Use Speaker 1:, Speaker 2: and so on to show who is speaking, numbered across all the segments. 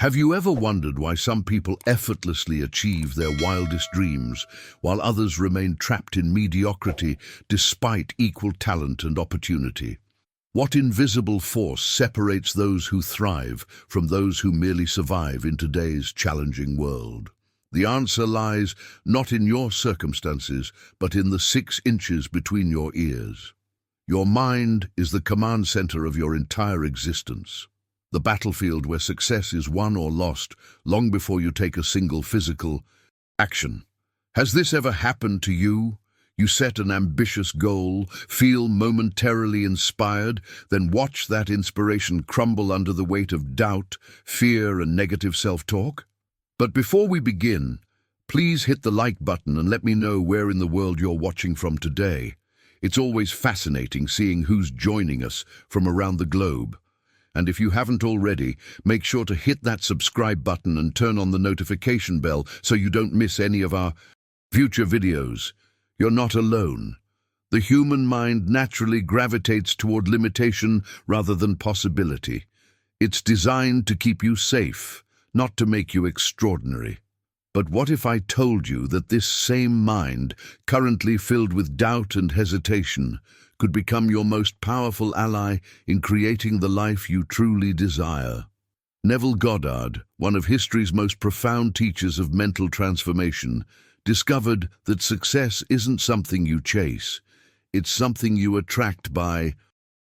Speaker 1: Have you ever wondered why some people effortlessly achieve their wildest dreams, while others remain trapped in mediocrity despite equal talent and opportunity? What invisible force separates those who thrive from those who merely survive in today's challenging world? The answer lies not in your circumstances, but in the 6 inches between your ears. Your mind is the command center of your entire existence. The battlefield where success is won or lost long before you take a single physical action. Has this ever happened to you? You set an ambitious goal, feel momentarily inspired, then watch that inspiration crumble under the weight of doubt, fear, and negative self-talk? But before we begin, please hit the like button and let me know where in the world you're watching from today. It's always fascinating seeing who's joining us from around the globe. And if you haven't already, make sure to hit that subscribe button and turn on the notification bell so you don't miss any of our future videos. You're not alone. The human mind naturally gravitates toward limitation rather than possibility. It's designed to keep you safe, not to make you extraordinary. But what if I told you that this same mind, currently filled with doubt and hesitation, could become your most powerful ally in creating the life you truly desire? Neville Goddard, one of history's most profound teachers of mental transformation, discovered that success isn't something you chase. It's something you attract by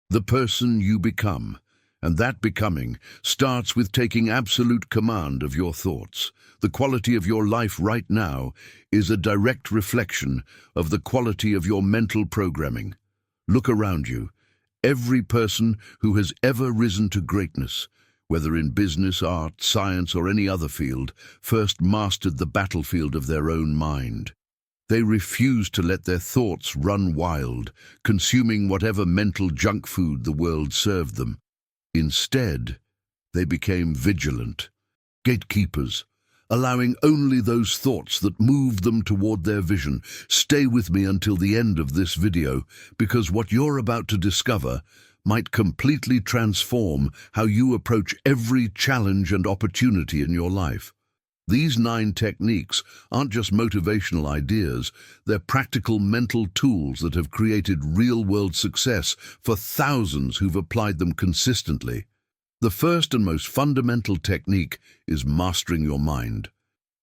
Speaker 1: the person you become. And that becoming starts with taking absolute command of your thoughts. The quality of your life right now is a direct reflection of the quality of your mental programming. Look around you. Every person who has ever risen to greatness, whether in business, art, science, or any other field, first mastered the battlefield of their own mind. They refused to let their thoughts run wild, consuming whatever mental junk food the world served them. Instead, they became vigilant, gatekeepers, allowing only those thoughts that moved them toward their vision. Stay with me until the end of this video, because what you're about to discover might completely transform how you approach every challenge and opportunity in your life. These 9 techniques aren't just motivational ideas, they're practical mental tools that have created real-world success for thousands who've applied them consistently. The first and most fundamental technique is mastering your mind.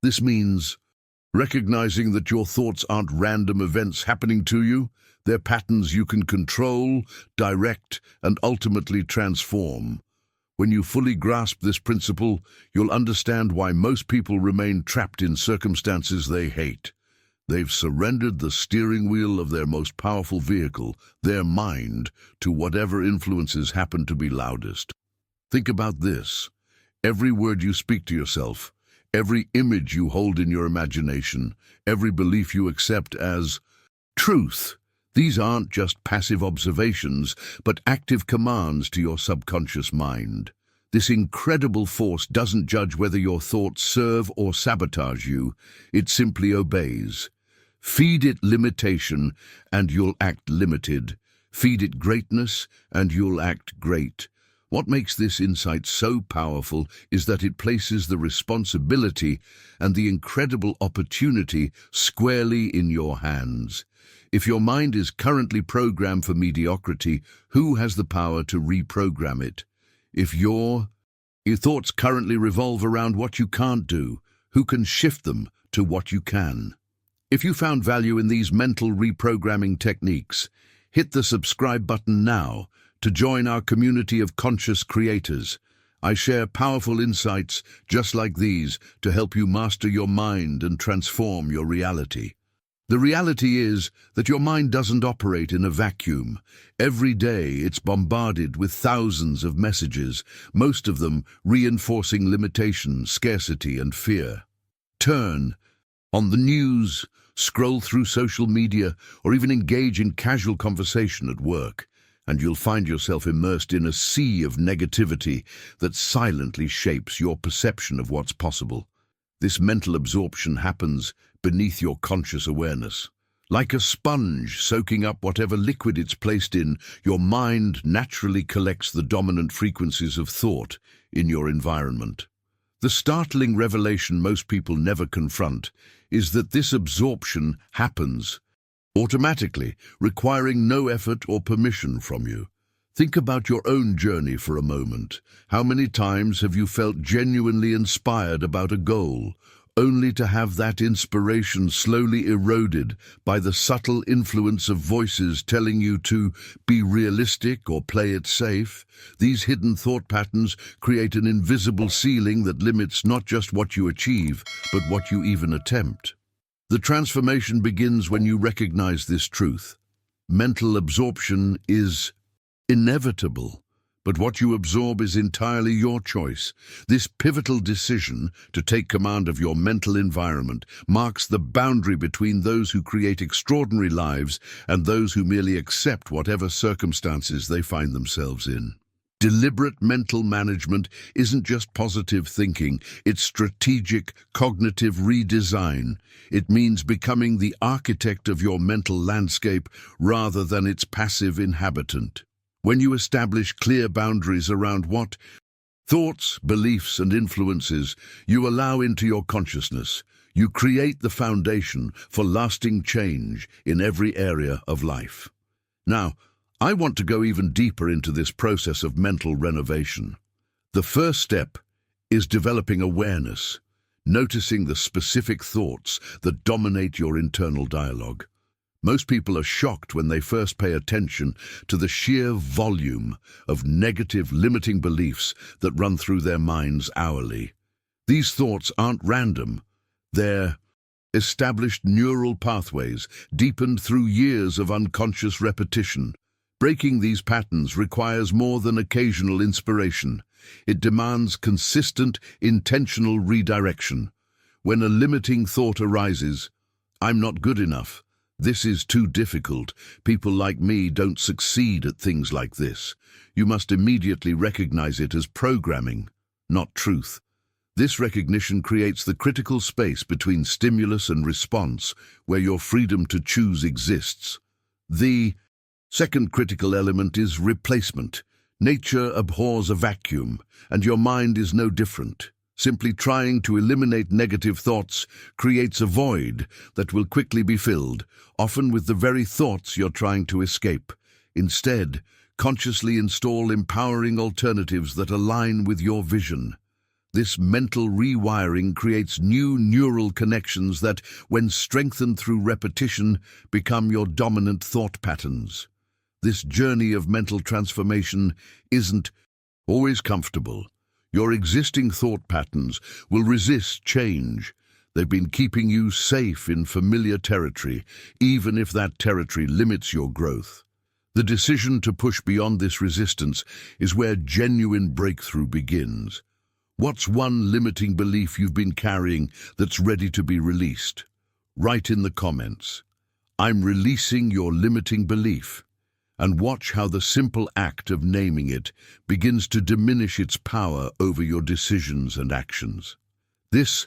Speaker 1: This means recognizing that your thoughts aren't random events happening to you. They're patterns you can control, direct, and ultimately transform. When you fully grasp this principle, you'll understand why most people remain trapped in circumstances they hate. They've surrendered the steering wheel of their most powerful vehicle, their mind, to whatever influences happen to be loudest. Think about this. Every word you speak to yourself, every image you hold in your imagination, every belief you accept as truth, these aren't just passive observations, but active commands to your subconscious mind. This incredible force doesn't judge whether your thoughts serve or sabotage you, it simply obeys. Feed it limitation, and you'll act limited. Feed it greatness, and you'll act great. What makes this insight so powerful is that it places the responsibility and the incredible opportunity squarely in your hands. If your mind is currently programmed for mediocrity, who has the power to reprogram it? If your thoughts currently revolve around what you can't do, who can shift them to what you can? If you found value in these mental reprogramming techniques, hit the subscribe button now to join our community of conscious creators. I share powerful insights just like these to help you master your mind and transform your reality. The reality is that your mind doesn't operate in a vacuum. Every day it's bombarded with thousands of messages, most of them reinforcing limitation, scarcity, and fear. Turn on the news, scroll through social media, or even engage in casual conversation at work, and you'll find yourself immersed in a sea of negativity that silently shapes your perception of what's possible. This mental absorption happens beneath your conscious awareness. Like a sponge soaking up whatever liquid it's placed in, your mind naturally collects the dominant frequencies of thought in your environment. The startling revelation most people never confront is that this absorption happens automatically, requiring no effort or permission from you. Think about your own journey for a moment. How many times have you felt genuinely inspired about a goal, only to have that inspiration slowly eroded by the subtle influence of voices telling you to be realistic or play it safe? These hidden thought patterns create an invisible ceiling that limits not just what you achieve, but what you even attempt. The transformation begins when you recognize this truth. Mental absorption is inevitable, but what you absorb is entirely your choice. This pivotal decision to take command of your mental environment marks the boundary between those who create extraordinary lives and those who merely accept whatever circumstances they find themselves in. Deliberate mental management isn't just positive thinking, it's strategic, cognitive redesign. It means becoming the architect of your mental landscape rather than its passive inhabitant. When you establish clear boundaries around what thoughts, beliefs, and influences you allow into your consciousness, you create the foundation for lasting change in every area of life. Now, I want to go even deeper into this process of mental renovation. The first step is developing awareness, noticing the specific thoughts that dominate your internal dialogue. Most people are shocked when they first pay attention to the sheer volume of negative, limiting beliefs that run through their minds hourly. These thoughts aren't random. They're established neural pathways, deepened through years of unconscious repetition. Breaking these patterns requires more than occasional inspiration. It demands consistent, intentional redirection. When a limiting thought arises, "I'm not good enough," "This is too difficult," "People like me don't succeed at things like this," you must immediately recognize it as programming, not truth. This recognition creates the critical space between stimulus and response, where your freedom to choose exists. The second critical element is replacement. Nature abhors a vacuum, and your mind is no different. Simply trying to eliminate negative thoughts creates a void that will quickly be filled, often with the very thoughts you're trying to escape. Instead, consciously install empowering alternatives that align with your vision. This mental rewiring creates new neural connections that, when strengthened through repetition, become your dominant thought patterns. This journey of mental transformation isn't always comfortable. Your existing thought patterns will resist change. They've been keeping you safe in familiar territory, even if that territory limits your growth. The decision to push beyond this resistance is where genuine breakthrough begins. What's one limiting belief you've been carrying that's ready to be released? Write in the comments, "I'm releasing your limiting belief," and watch how the simple act of naming it begins to diminish its power over your decisions and actions. This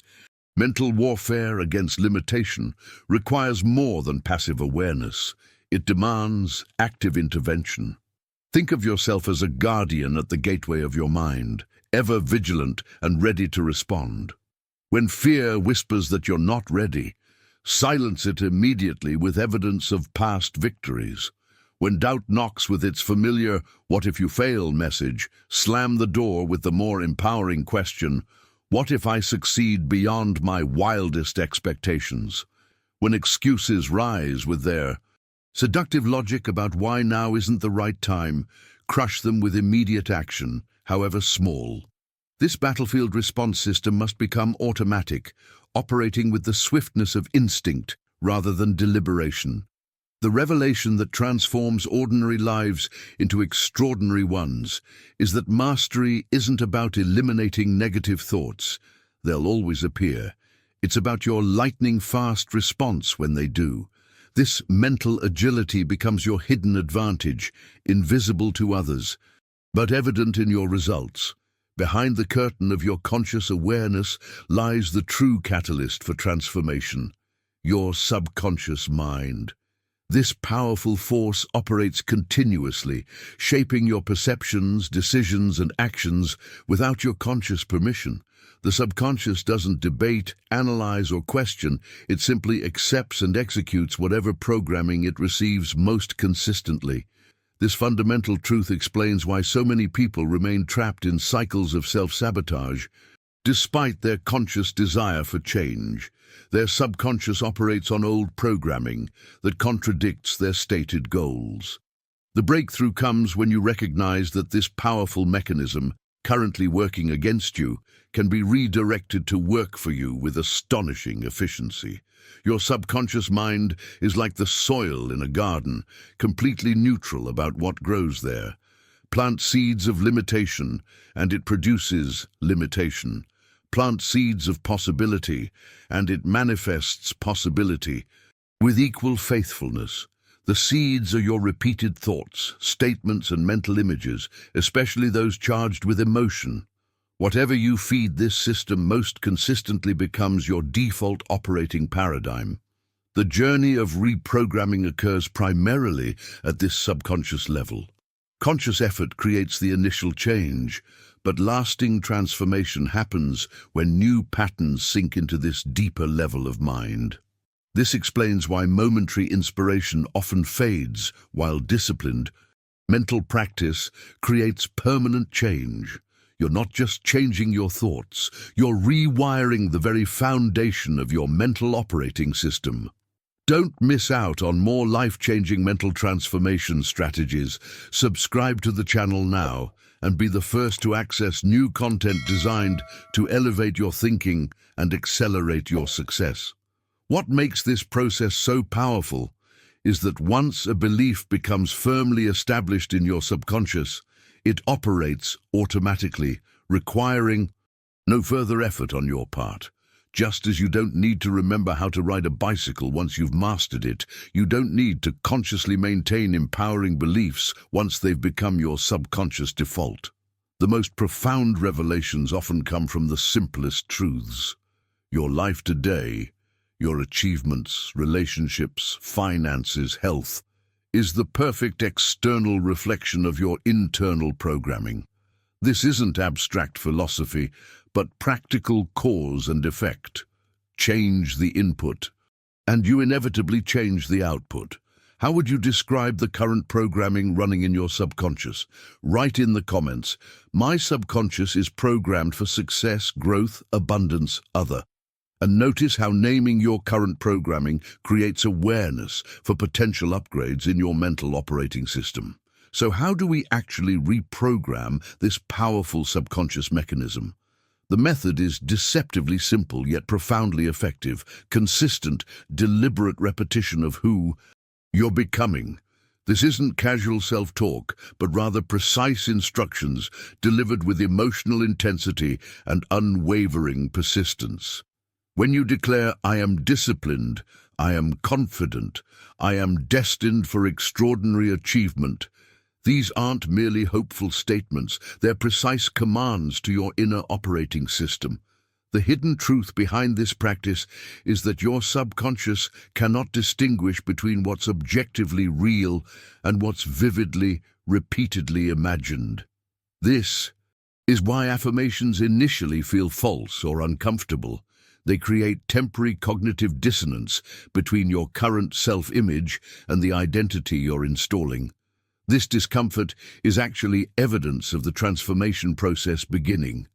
Speaker 1: mental warfare against limitation requires more than passive awareness. It demands active intervention. Think of yourself as a guardian at the gateway of your mind, ever vigilant and ready to respond. When fear whispers that you're not ready, silence it immediately with evidence of past victories. When doubt knocks with its familiar "what if you fail" message, slam the door with the more empowering question, "What if I succeed beyond my wildest expectations?" When excuses rise with their seductive logic about why now isn't the right time, crush them with immediate action, however small. This battlefield response system must become automatic, operating with the swiftness of instinct rather than deliberation. The revelation that transforms ordinary lives into extraordinary ones is that mastery isn't about eliminating negative thoughts. They'll always appear. It's about your lightning-fast response when they do. This mental agility becomes your hidden advantage, invisible to others, but evident in your results. Behind the curtain of your conscious awareness lies the true catalyst for transformation, your subconscious mind. This powerful force operates continuously, shaping your perceptions, decisions, and actions without your conscious permission. The subconscious doesn't debate, analyze, or question. It simply accepts and executes whatever programming it receives most consistently. This fundamental truth explains why so many people remain trapped in cycles of self-sabotage. Despite their conscious desire for change, their subconscious operates on old programming that contradicts their stated goals. The breakthrough comes when you recognize that this powerful mechanism, currently working against you, can be redirected to work for you with astonishing efficiency. Your subconscious mind is like the soil in a garden, completely neutral about what grows there. Plant seeds of limitation, and it produces limitation. Plant seeds of possibility, and it manifests possibility. With equal faithfulness, the seeds are your repeated thoughts, statements, and mental images, especially those charged with emotion. Whatever you feed this system most consistently becomes your default operating paradigm. The journey of reprogramming occurs primarily at this subconscious level. Conscious effort creates the initial change, but lasting transformation happens when new patterns sink into this deeper level of mind. This explains why momentary inspiration often fades, while disciplined, mental practice creates permanent change. You're not just changing your thoughts, you're rewiring the very foundation of your mental operating system. Don't miss out on more life-changing mental transformation strategies. Subscribe to the channel now and be the first to access new content designed to elevate your thinking and accelerate your success. What makes this process so powerful is that once a belief becomes firmly established in your subconscious, it operates automatically, requiring no further effort on your part. Just as you don't need to remember how to ride a bicycle once you've mastered it, you don't need to consciously maintain empowering beliefs once they've become your subconscious default. The most profound revelations often come from the simplest truths. Your life today, your achievements, relationships, finances, health, is the perfect external reflection of your internal programming. This isn't abstract philosophy, but practical cause and effect. Change the input, and you inevitably change the output. How would you describe the current programming running in your subconscious? Write in the comments. My subconscious is programmed for success, growth, abundance, other. And notice how naming your current programming creates awareness for potential upgrades in your mental operating system. So how do we actually reprogram this powerful subconscious mechanism? The method is deceptively simple yet profoundly effective. Consistent, deliberate repetition of who you're becoming. This isn't casual self-talk, but rather precise instructions delivered with emotional intensity and unwavering persistence. When you declare, "I am disciplined, I am confident, I am destined for extraordinary achievement," these aren't merely hopeful statements, they're precise commands to your inner operating system. The hidden truth behind this practice is that your subconscious cannot distinguish between what's objectively real and what's vividly, repeatedly imagined. This is why affirmations initially feel false or uncomfortable. They create temporary cognitive dissonance between your current self-image and the identity you're installing. This discomfort is actually evidence of the transformation process beginning.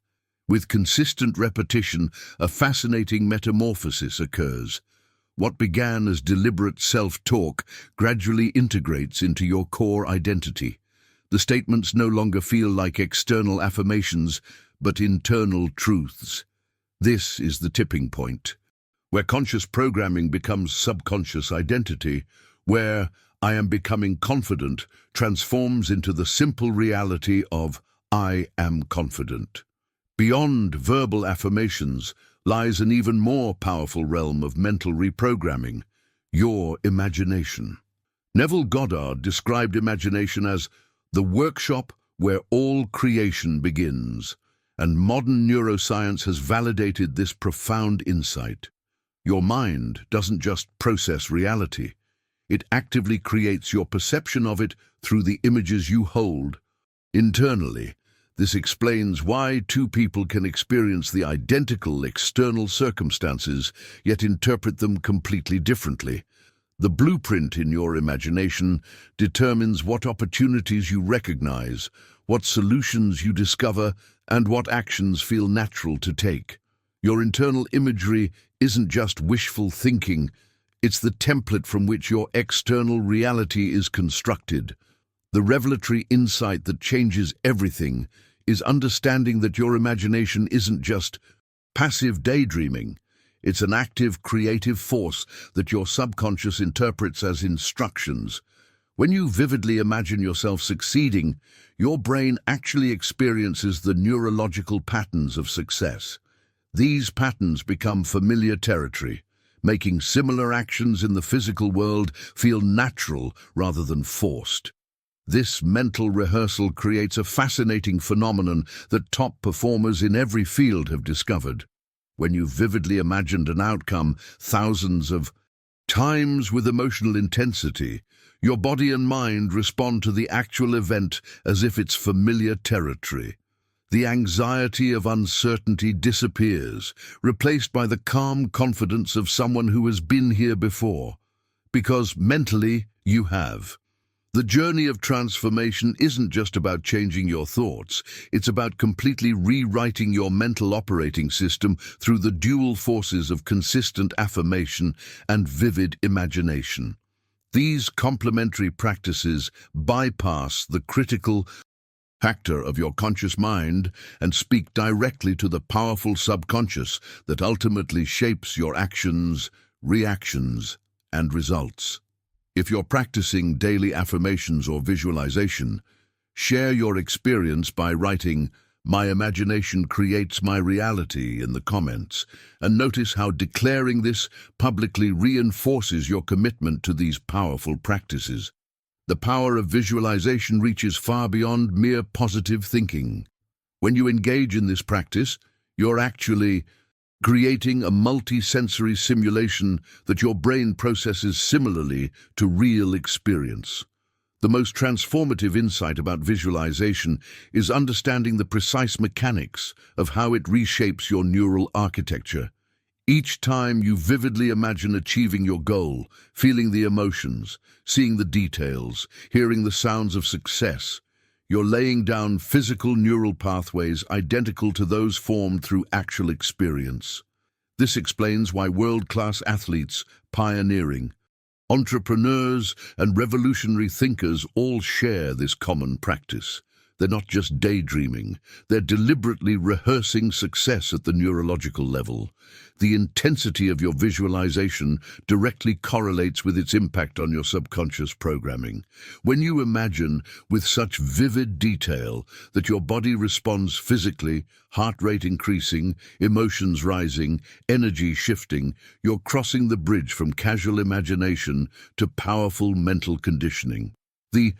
Speaker 1: With consistent repetition, a fascinating metamorphosis occurs. What began as deliberate self-talk gradually integrates into your core identity. The statements no longer feel like external affirmations, but internal truths. This is the tipping point, where conscious programming becomes subconscious identity, where "I am becoming confident" transforms into the simple reality of "I am confident." Beyond verbal affirmations lies an even more powerful realm of mental reprogramming, your imagination. Neville Goddard described imagination as the workshop where all creation begins, and modern neuroscience has validated this profound insight. Your mind doesn't just process reality, it actively creates your perception of it through the images you hold. Internally, This explains why two people can experience the identical external circumstances, yet interpret them completely differently. The blueprint in your imagination determines what opportunities you recognize, what solutions you discover, and what actions feel natural to take. Your internal imagery isn't just wishful thinking, it's the template from which your external reality is constructed. The revelatory insight that changes everything is understanding that your imagination isn't just passive daydreaming. It's an active, creative force that your subconscious interprets as instructions. When you vividly imagine yourself succeeding, your brain actually experiences the neurological patterns of success. These patterns become familiar territory, making similar actions in the physical world feel natural rather than forced. This mental rehearsal creates a fascinating phenomenon that top performers in every field have discovered. When you've vividly imagined an outcome thousands of times with emotional intensity, your body and mind respond to the actual event as if it's familiar territory. The anxiety of uncertainty disappears, replaced by the calm confidence of someone who has been here before, because mentally you have. The journey of transformation isn't just about changing your thoughts, it's about completely rewriting your mental operating system through the dual forces of consistent affirmation and vivid imagination. These complementary practices bypass the critical factor of your conscious mind and speak directly to the powerful subconscious that ultimately shapes your actions, reactions, and results. If you're practicing daily affirmations or visualization, share your experience by writing, "My imagination creates my reality," in the comments, and notice how declaring this publicly reinforces your commitment to these powerful practices. The power of visualization reaches far beyond mere positive thinking. When you engage in this practice, you're actually creating a multi-sensory simulation that your brain processes similarly to real experience. The most transformative insight about visualization is understanding the precise mechanics of how it reshapes your neural architecture. Each time you vividly imagine achieving your goal, feeling the emotions, seeing the details, hearing the sounds of success, you're laying down physical neural pathways identical to those formed through actual experience. This explains why world-class athletes, pioneering entrepreneurs, and revolutionary thinkers all share this common practice. They're not just daydreaming, they're deliberately rehearsing success at the neurological level. The intensity of your visualization directly correlates with its impact on your subconscious programming. When you imagine with such vivid detail that your body responds physically, heart rate increasing, emotions rising, energy shifting, you're crossing the bridge from casual imagination to powerful mental conditioning. The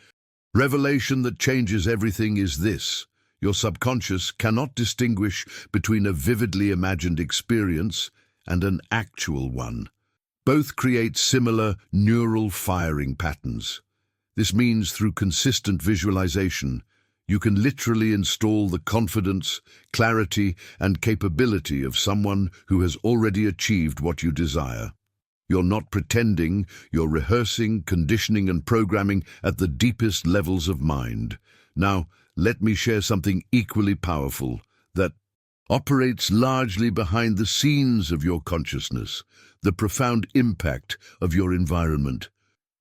Speaker 1: revelation that changes everything is this: your subconscious cannot distinguish between a vividly imagined experience and an actual one. Both create similar neural firing patterns. This means through consistent visualization, you can literally install the confidence, clarity, and capability of someone who has already achieved what you desire. You're not pretending, you're rehearsing, conditioning, and programming at the deepest levels of mind. Now, let me share something equally powerful that operates largely behind the scenes of your consciousness, the profound impact of your environment.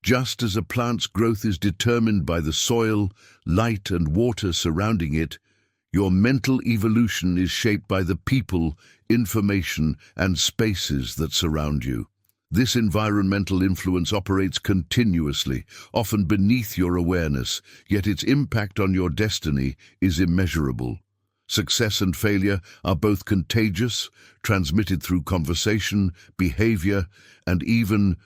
Speaker 1: Just as a plant's growth is determined by the soil, light, and water surrounding it, your mental evolution is shaped by the people, information, and spaces that surround you. This environmental influence operates continuously, often beneath your awareness, yet its impact on your destiny is immeasurable. Success and failure are both contagious, transmitted through conversation, behavior, and even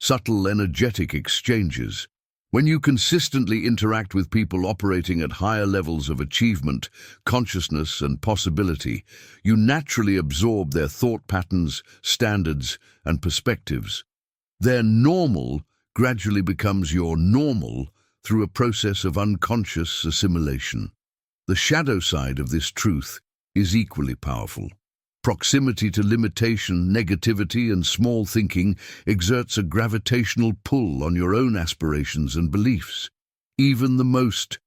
Speaker 1: subtle energetic exchanges. When you consistently interact with people operating at higher levels of achievement, consciousness, and possibility, you naturally absorb their thought patterns, standards, and perspectives. Their normal gradually becomes your normal through a process of unconscious assimilation. The shadow side of this truth is equally powerful. Proximity to limitation, negativity, and small thinking exerts a gravitational pull on your own aspirations and beliefs. Even the most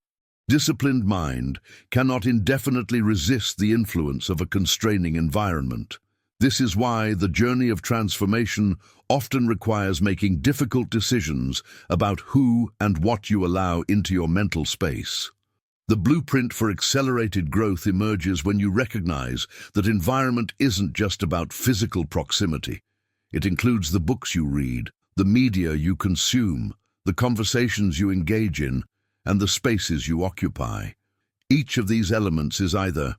Speaker 1: disciplined mind cannot indefinitely resist the influence of a constraining environment. This is why the journey of transformation often requires making difficult decisions about who and what you allow into your mental space. The blueprint for accelerated growth emerges when you recognize that environment isn't just about physical proximity. It includes the books you read, the media you consume, the conversations you engage in, and the spaces you occupy. Each of these elements is either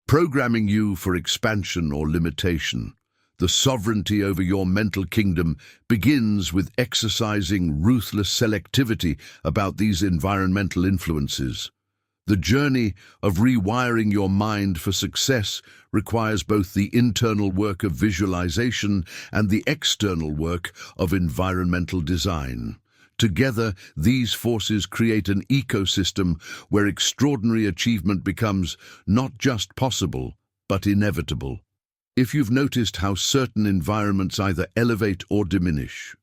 Speaker 1: programming you for expansion or limitation. The sovereignty over your mental kingdom begins with exercising ruthless selectivity about these environmental influences. The journey of rewiring your mind for success requires both the internal work of visualization and the external work of environmental design. Together, these forces create an ecosystem where extraordinary achievement becomes not just possible, but inevitable. If you've noticed how certain environments either elevate or diminish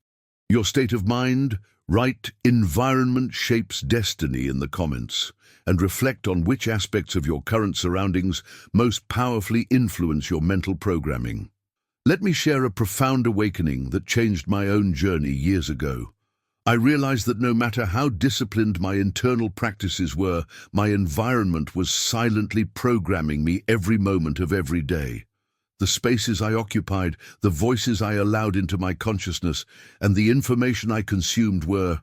Speaker 1: your state of mind, write "Environment shapes destiny" in the comments, and reflect on which aspects of your current surroundings most powerfully influence your mental programming. Let me share a profound awakening that changed my own journey years ago. I realized that no matter how disciplined my internal practices were, my environment was silently programming me every moment of every day. The spaces I occupied, the voices I allowed into my consciousness, and the information I consumed were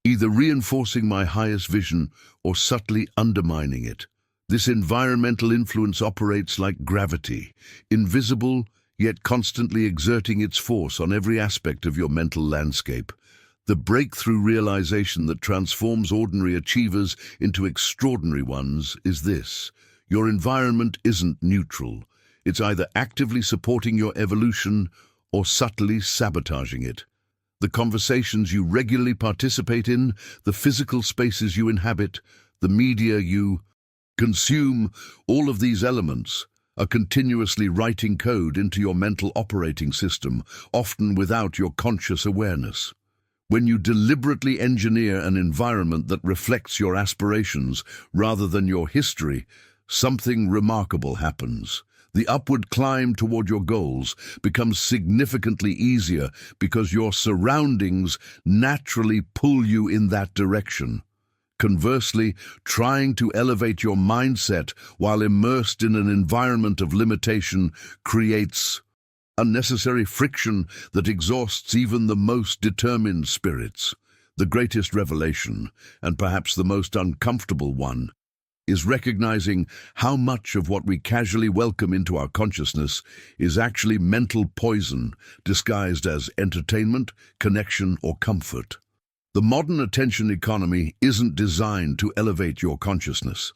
Speaker 1: either reinforcing my highest vision or subtly undermining it. This environmental influence operates like gravity, invisible yet constantly exerting its force on every aspect of your mental landscape. The breakthrough realization that transforms ordinary achievers into extraordinary ones is this: your environment isn't neutral. It's either actively supporting your evolution or subtly sabotaging it. The conversations you regularly participate in, the physical spaces you inhabit, the media you consume, all of these elements are continuously writing code into your mental operating system, often without your conscious awareness. When you deliberately engineer an environment that reflects your aspirations rather than your history, something remarkable happens. The upward climb toward your goals becomes significantly easier because your surroundings naturally pull you in that direction. Conversely, trying to elevate your mindset while immersed in an environment of limitation creates unnecessary friction that exhausts even the most determined spirits. The greatest revelation, and perhaps the most uncomfortable one, is recognizing how much of what we casually welcome into our consciousness is actually mental poison disguised as entertainment, connection, or comfort. The modern attention economy isn't designed to elevate your consciousness.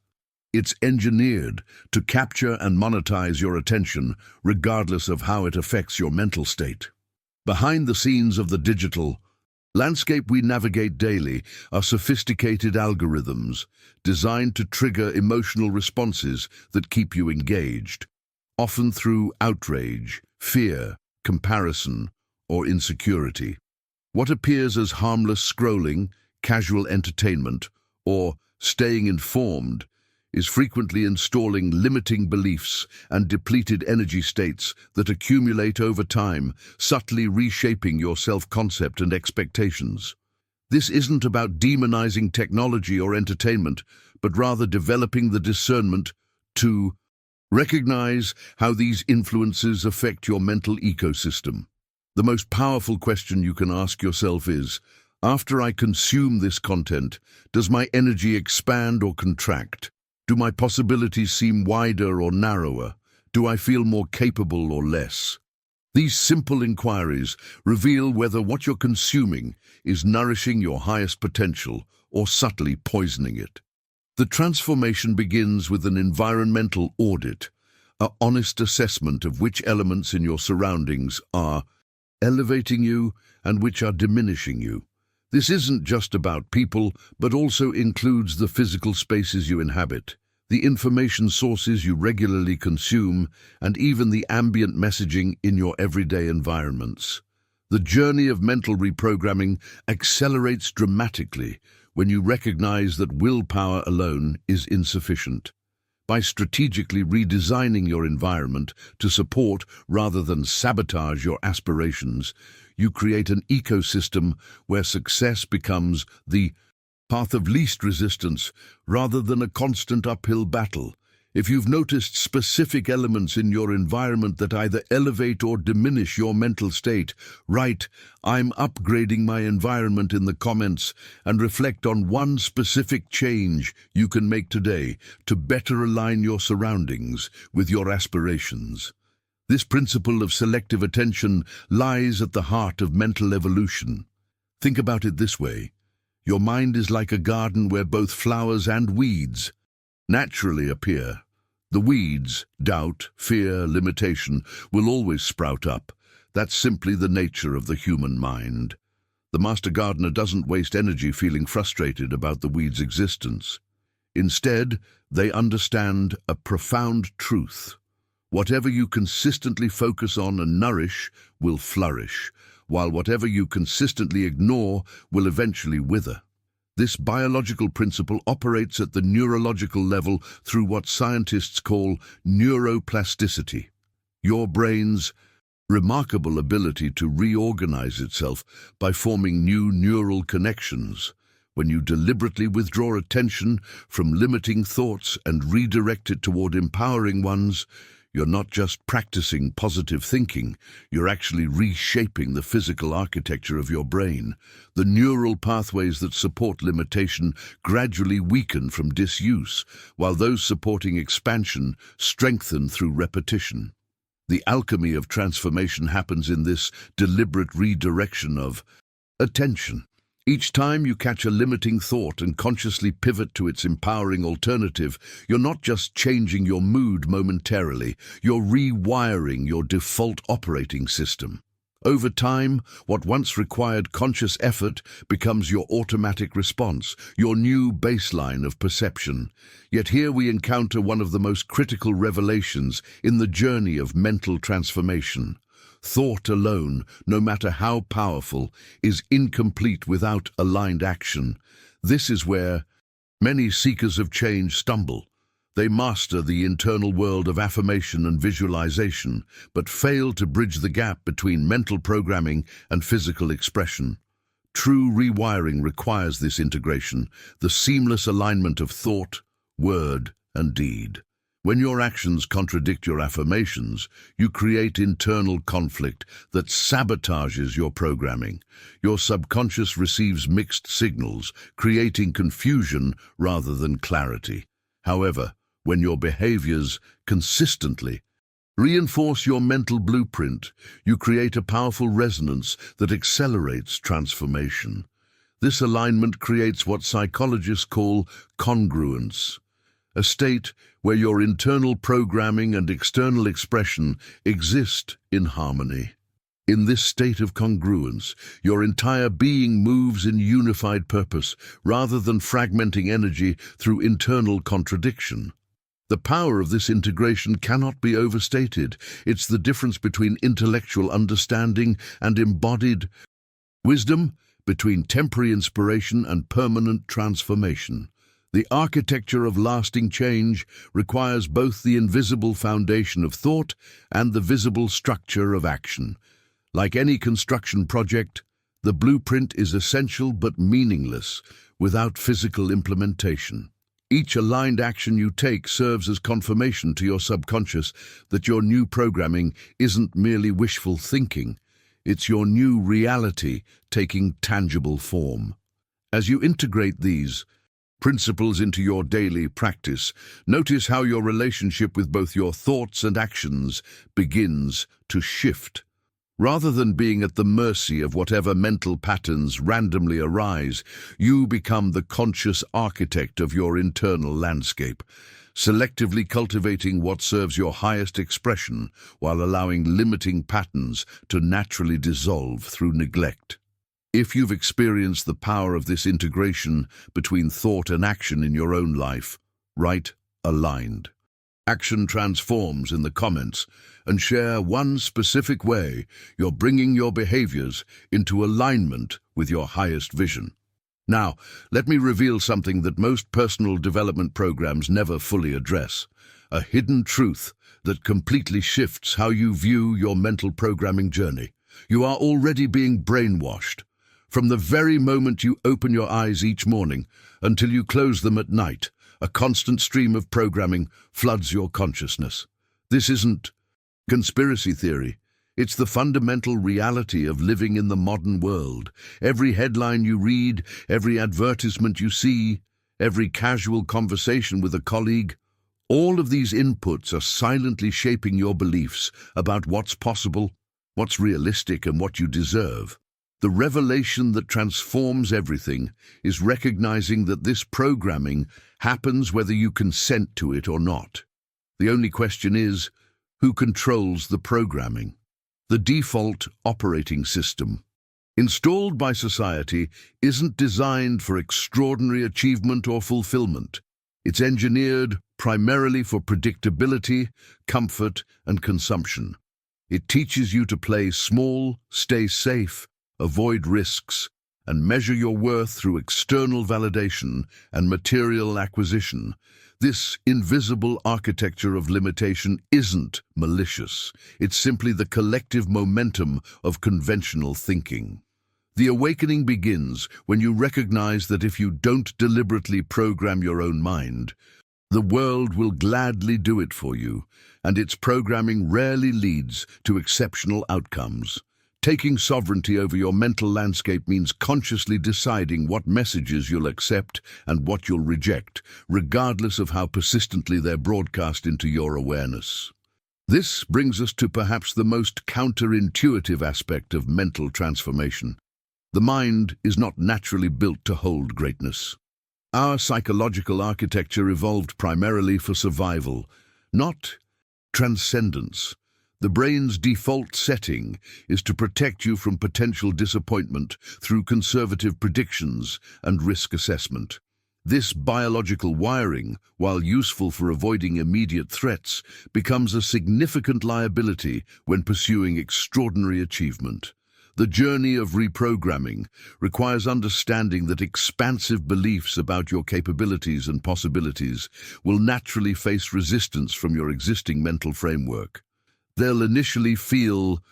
Speaker 1: It's engineered to capture and monetize your attention, regardless of how it affects your mental state. Behind the scenes of the digital landscape we navigate daily are sophisticated algorithms designed to trigger emotional responses that keep you engaged, often through outrage, fear, comparison, or insecurity. What appears as harmless scrolling, casual entertainment, or staying informed is frequently installing limiting beliefs and depleted energy states that accumulate over time, subtly reshaping your self-concept and expectations. This isn't about demonizing technology or entertainment, but rather developing the discernment to recognize how these influences affect your mental ecosystem. The most powerful question you can ask yourself is, after I consume this content, does my energy expand or contract? Do my possibilities seem wider or narrower? Do I feel more capable or less? These simple inquiries reveal whether what you're consuming is nourishing your highest potential or subtly poisoning it. The transformation begins with an environmental audit, an honest assessment of which elements in your surroundings are elevating you and which are diminishing you. This isn't just about people, but also includes the physical spaces you inhabit, the information sources you regularly consume, and even the ambient messaging in your everyday environments. The journey of mental reprogramming accelerates dramatically when you recognize that willpower alone is insufficient. By strategically redesigning your environment to support rather than sabotage your aspirations, you create an ecosystem where success becomes the path of least resistance rather than a constant uphill battle. If you've noticed specific elements in your environment that either elevate or diminish your mental state, write "I'm upgrading my environment" in the comments and reflect on one specific change you can make today to better align your surroundings with your aspirations. This principle of selective attention lies at the heart of mental evolution. Think about it this way. Your mind is like a garden where both flowers and weeds naturally appear. The weeds, doubt, fear, limitation, will always sprout up. That's simply the nature of the human mind. The master gardener doesn't waste energy feeling frustrated about the weeds' existence. Instead, they understand a profound truth. Whatever you consistently focus on and nourish will flourish, while whatever you consistently ignore will eventually wither. This biological principle operates at the neurological level through what scientists call neuroplasticity. Your brain's remarkable ability to reorganize itself by forming new neural connections. When you deliberately withdraw attention from limiting thoughts and redirect it toward empowering ones, you're not just practicing positive thinking, you're actually reshaping the physical architecture of your brain. The neural pathways that support limitation gradually weaken from disuse, while those supporting expansion strengthen through repetition. The alchemy of transformation happens in this deliberate redirection of attention. Each time you catch a limiting thought and consciously pivot to its empowering alternative, you're not just changing your mood momentarily, you're rewiring your default operating system. Over time, what once required conscious effort becomes your automatic response, your new baseline of perception. Yet here we encounter one of the most critical revelations in the journey of mental transformation. Thought alone, no matter how powerful, is incomplete without aligned action. This is where many seekers of change stumble. They master the internal world of affirmation and visualization, but fail to bridge the gap between mental programming and physical expression. True rewiring requires this integration, the seamless alignment of thought, word, and deed. When your actions contradict your affirmations, you create internal conflict that sabotages your programming. Your subconscious receives mixed signals, creating confusion rather than clarity. However, when your behaviors consistently reinforce your mental blueprint, you create a powerful resonance that accelerates transformation. This alignment creates what psychologists call congruence, a state where your internal programming and external expression exist in harmony. In this state of congruence, your entire being moves in unified purpose rather than fragmenting energy through internal contradiction. The power of this integration cannot be overstated. It's the difference between intellectual understanding and embodied wisdom, between temporary inspiration and permanent transformation. The architecture of lasting change requires both the invisible foundation of thought and the visible structure of action. Like any construction project, the blueprint is essential but meaningless without physical implementation. Each aligned action you take serves as confirmation to your subconscious that your new programming isn't merely wishful thinking. It's your new reality taking tangible form. As you integrate these principles into your daily practice, notice how your relationship with both your thoughts and actions begins to shift. Rather than being at the mercy of whatever mental patterns randomly arise, you become the conscious architect of your internal landscape, selectively cultivating what serves your highest expression while allowing limiting patterns to naturally dissolve through neglect. If you've experienced the power of this integration between thought and action in your own life, write, aligned. Action transforms in the comments and share one specific way you're bringing your behaviors into alignment with your highest vision. Now, let me reveal something that most personal development programs never fully address, a hidden truth that completely shifts how you view your mental programming journey. You are already being brainwashed. From the very moment you open your eyes each morning until you close them at night, a constant stream of programming floods your consciousness. This isn't conspiracy theory. It's the fundamental reality of living in the modern world. Every headline you read, every advertisement you see, every casual conversation with a colleague, all of these inputs are silently shaping your beliefs about what's possible, what's realistic, and what you deserve. The revelation that transforms everything is recognizing that this programming happens whether you consent to it or not. The only question is, who controls the programming? The default operating system, installed by society, isn't designed for extraordinary achievement or fulfillment. It's engineered primarily for predictability, comfort, and consumption. It teaches you to play small, stay safe, avoid risks, and measure your worth through external validation and material acquisition. This invisible architecture of limitation isn't malicious. It's simply the collective momentum of conventional thinking. The awakening begins when you recognize that if you don't deliberately program your own mind, the world will gladly do it for you, and its programming rarely leads to exceptional outcomes. Taking sovereignty over your mental landscape means consciously deciding what messages you'll accept and what you'll reject, regardless of how persistently they're broadcast into your awareness. This brings us to perhaps the most counterintuitive aspect of mental transformation. The mind is not naturally built to hold greatness. Our psychological architecture evolved primarily for survival, not transcendence. The brain's default setting is to protect you from potential disappointment through conservative predictions and risk assessment. This biological wiring, while useful for avoiding immediate threats, becomes a significant liability when pursuing extraordinary achievement. The journey of reprogramming requires understanding that expansive beliefs about your capabilities and possibilities will naturally face resistance from your existing mental framework. They'll initially feel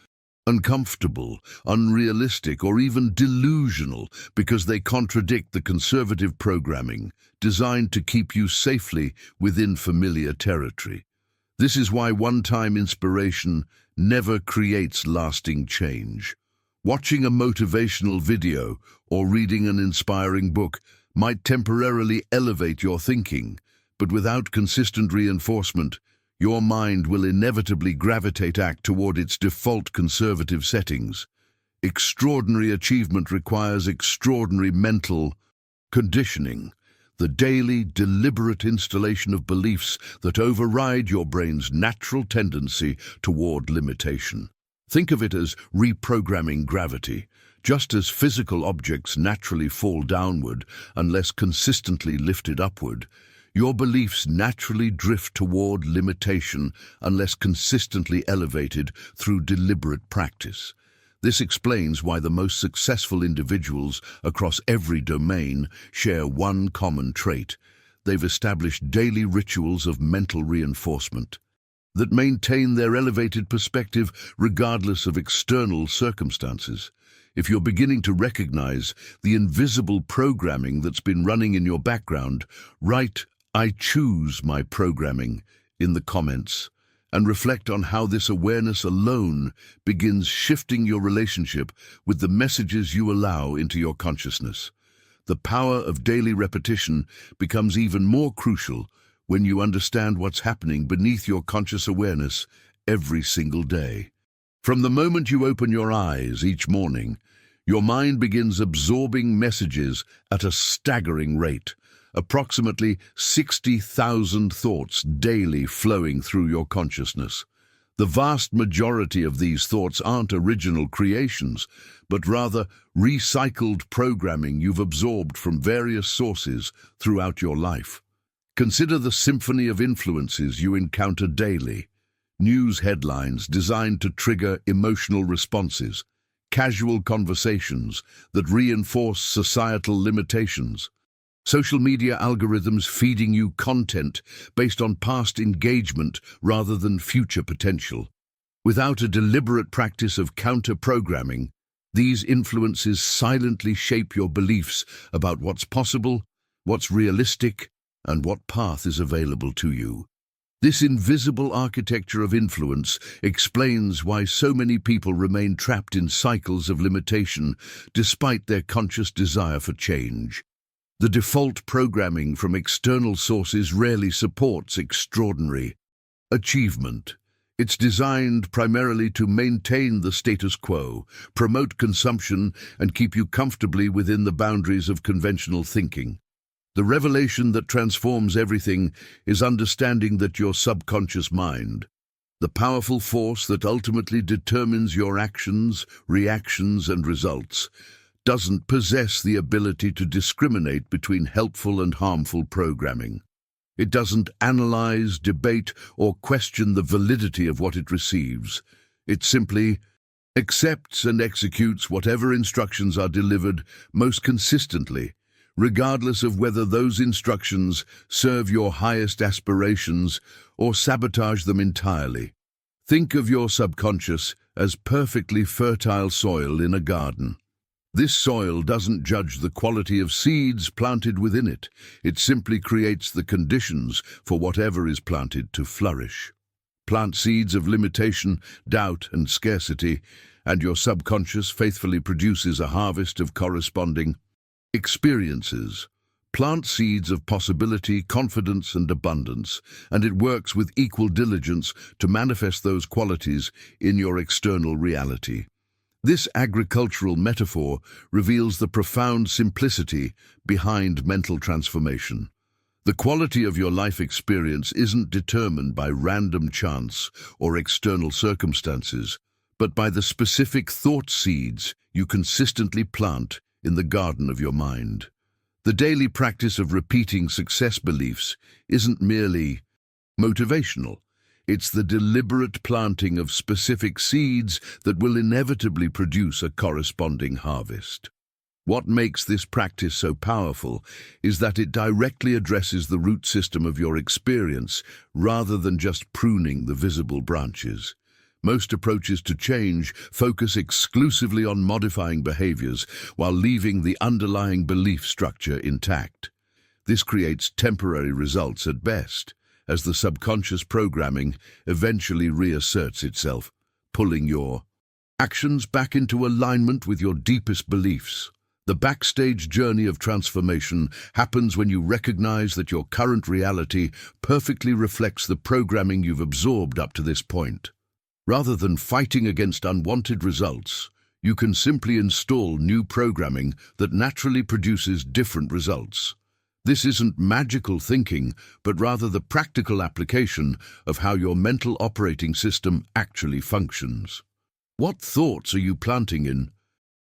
Speaker 1: uncomfortable, unrealistic, or even delusional because they contradict the conservative programming designed to keep you safely within familiar territory. This is why one-time inspiration never creates lasting change. Watching a motivational video or reading an inspiring book might temporarily elevate your thinking, but without consistent reinforcement, your mind will inevitably gravitate toward its default conservative settings. Extraordinary achievement requires extraordinary mental conditioning, the daily, deliberate installation of beliefs that override your brain's natural tendency toward limitation. Think of it as reprogramming gravity. Just as physical objects naturally fall downward unless consistently lifted upward, your beliefs naturally drift toward limitation unless consistently elevated through deliberate practice. This explains why the most successful individuals across every domain share one common trait. They've established daily rituals of mental reinforcement that maintain their elevated perspective regardless of external circumstances. If you're beginning to recognize the invisible programming that's been running in your background, write "I choose my programming" in the comments, and reflect on how this awareness alone begins shifting your relationship with the messages you allow into your consciousness. The power of daily repetition becomes even more crucial when you understand what's happening beneath your conscious awareness every single day. From the moment you open your eyes each morning, your mind begins absorbing messages at a staggering rate. Approximately 60,000 thoughts daily flowing through your consciousness. The vast majority of these thoughts aren't original creations, but rather recycled programming you've absorbed from various sources throughout your life. Consider the symphony of influences you encounter daily. News headlines designed to trigger emotional responses, casual conversations that reinforce societal limitations, social media algorithms feeding you content based on past engagement rather than future potential. Without a deliberate practice of counter-programming, these influences silently shape your beliefs about what's possible, what's realistic, and what path is available to you. This invisible architecture of influence explains why so many people remain trapped in cycles of limitation despite their conscious desire for change. The default programming from external sources rarely supports extraordinary achievement. It's designed primarily to maintain the status quo, promote consumption, and keep you comfortably within the boundaries of conventional thinking. The revelation that transforms everything is understanding that your subconscious mind, the powerful force that ultimately determines your actions, reactions, and results, doesn't possess the ability to discriminate between helpful and harmful programming. It doesn't analyze, debate, or question the validity of what it receives. It simply accepts and executes whatever instructions are delivered most consistently, regardless of whether those instructions serve your highest aspirations or sabotage them entirely. Think of your subconscious as perfectly fertile soil in a garden. This soil doesn't judge the quality of seeds planted within it. It simply creates the conditions for whatever is planted to flourish. Plant seeds of limitation, doubt, and scarcity, and your subconscious faithfully produces a harvest of corresponding experiences. Plant seeds of possibility, confidence, and abundance, and it works with equal diligence to manifest those qualities in your external reality. This agricultural metaphor reveals the profound simplicity behind mental transformation. The quality of your life experience isn't determined by random chance or external circumstances, but by the specific thought seeds you consistently plant in the garden of your mind. The daily practice of repeating success beliefs isn't merely motivational. It's the deliberate planting of specific seeds that will inevitably produce a corresponding harvest. What makes this practice so powerful is that it directly addresses the root system of your experience rather than just pruning the visible branches. Most approaches to change focus exclusively on modifying behaviors while leaving the underlying belief structure intact. This creates temporary results at best, as the subconscious programming eventually reasserts itself, pulling your actions back into alignment with your deepest beliefs. The backstage journey of transformation happens when you recognize that your current reality perfectly reflects the programming you've absorbed up to this point. Rather than fighting against unwanted results, you can simply install new programming that naturally produces different results. This isn't magical thinking, but rather the practical application of how your mental operating system actually functions. What thoughts are you planting in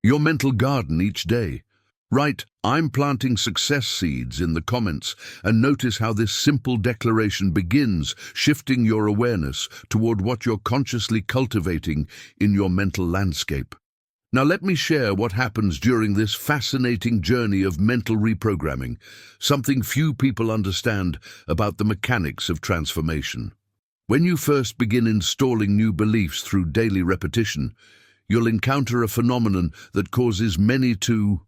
Speaker 1: your mental garden each day? Write, "I'm planting success seeds" in the comments, and notice how this simple declaration begins shifting your awareness toward what you're consciously cultivating in your mental landscape. Now let me share what happens during this fascinating journey of mental reprogramming, something few people understand about the mechanics of transformation. When you first begin installing new beliefs through daily repetition, you'll encounter a phenomenon that causes many to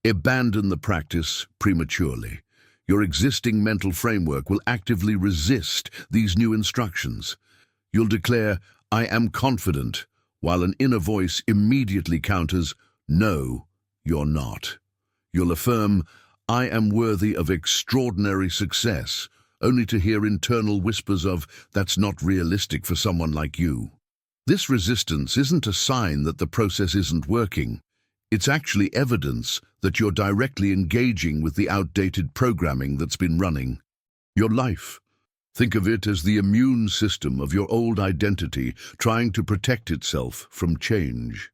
Speaker 1: abandon the practice prematurely. Your existing mental framework will actively resist these new instructions. You'll declare, "I am confident," while an inner voice immediately counters, "No, you're not." You'll affirm, "I am worthy of extraordinary success," only to hear internal whispers of, "That's not realistic for someone like you." This resistance isn't a sign that the process isn't working. It's actually evidence that you're directly engaging with the outdated programming that's been running your life. Think of it as the immune system of your old identity trying to protect itself from change.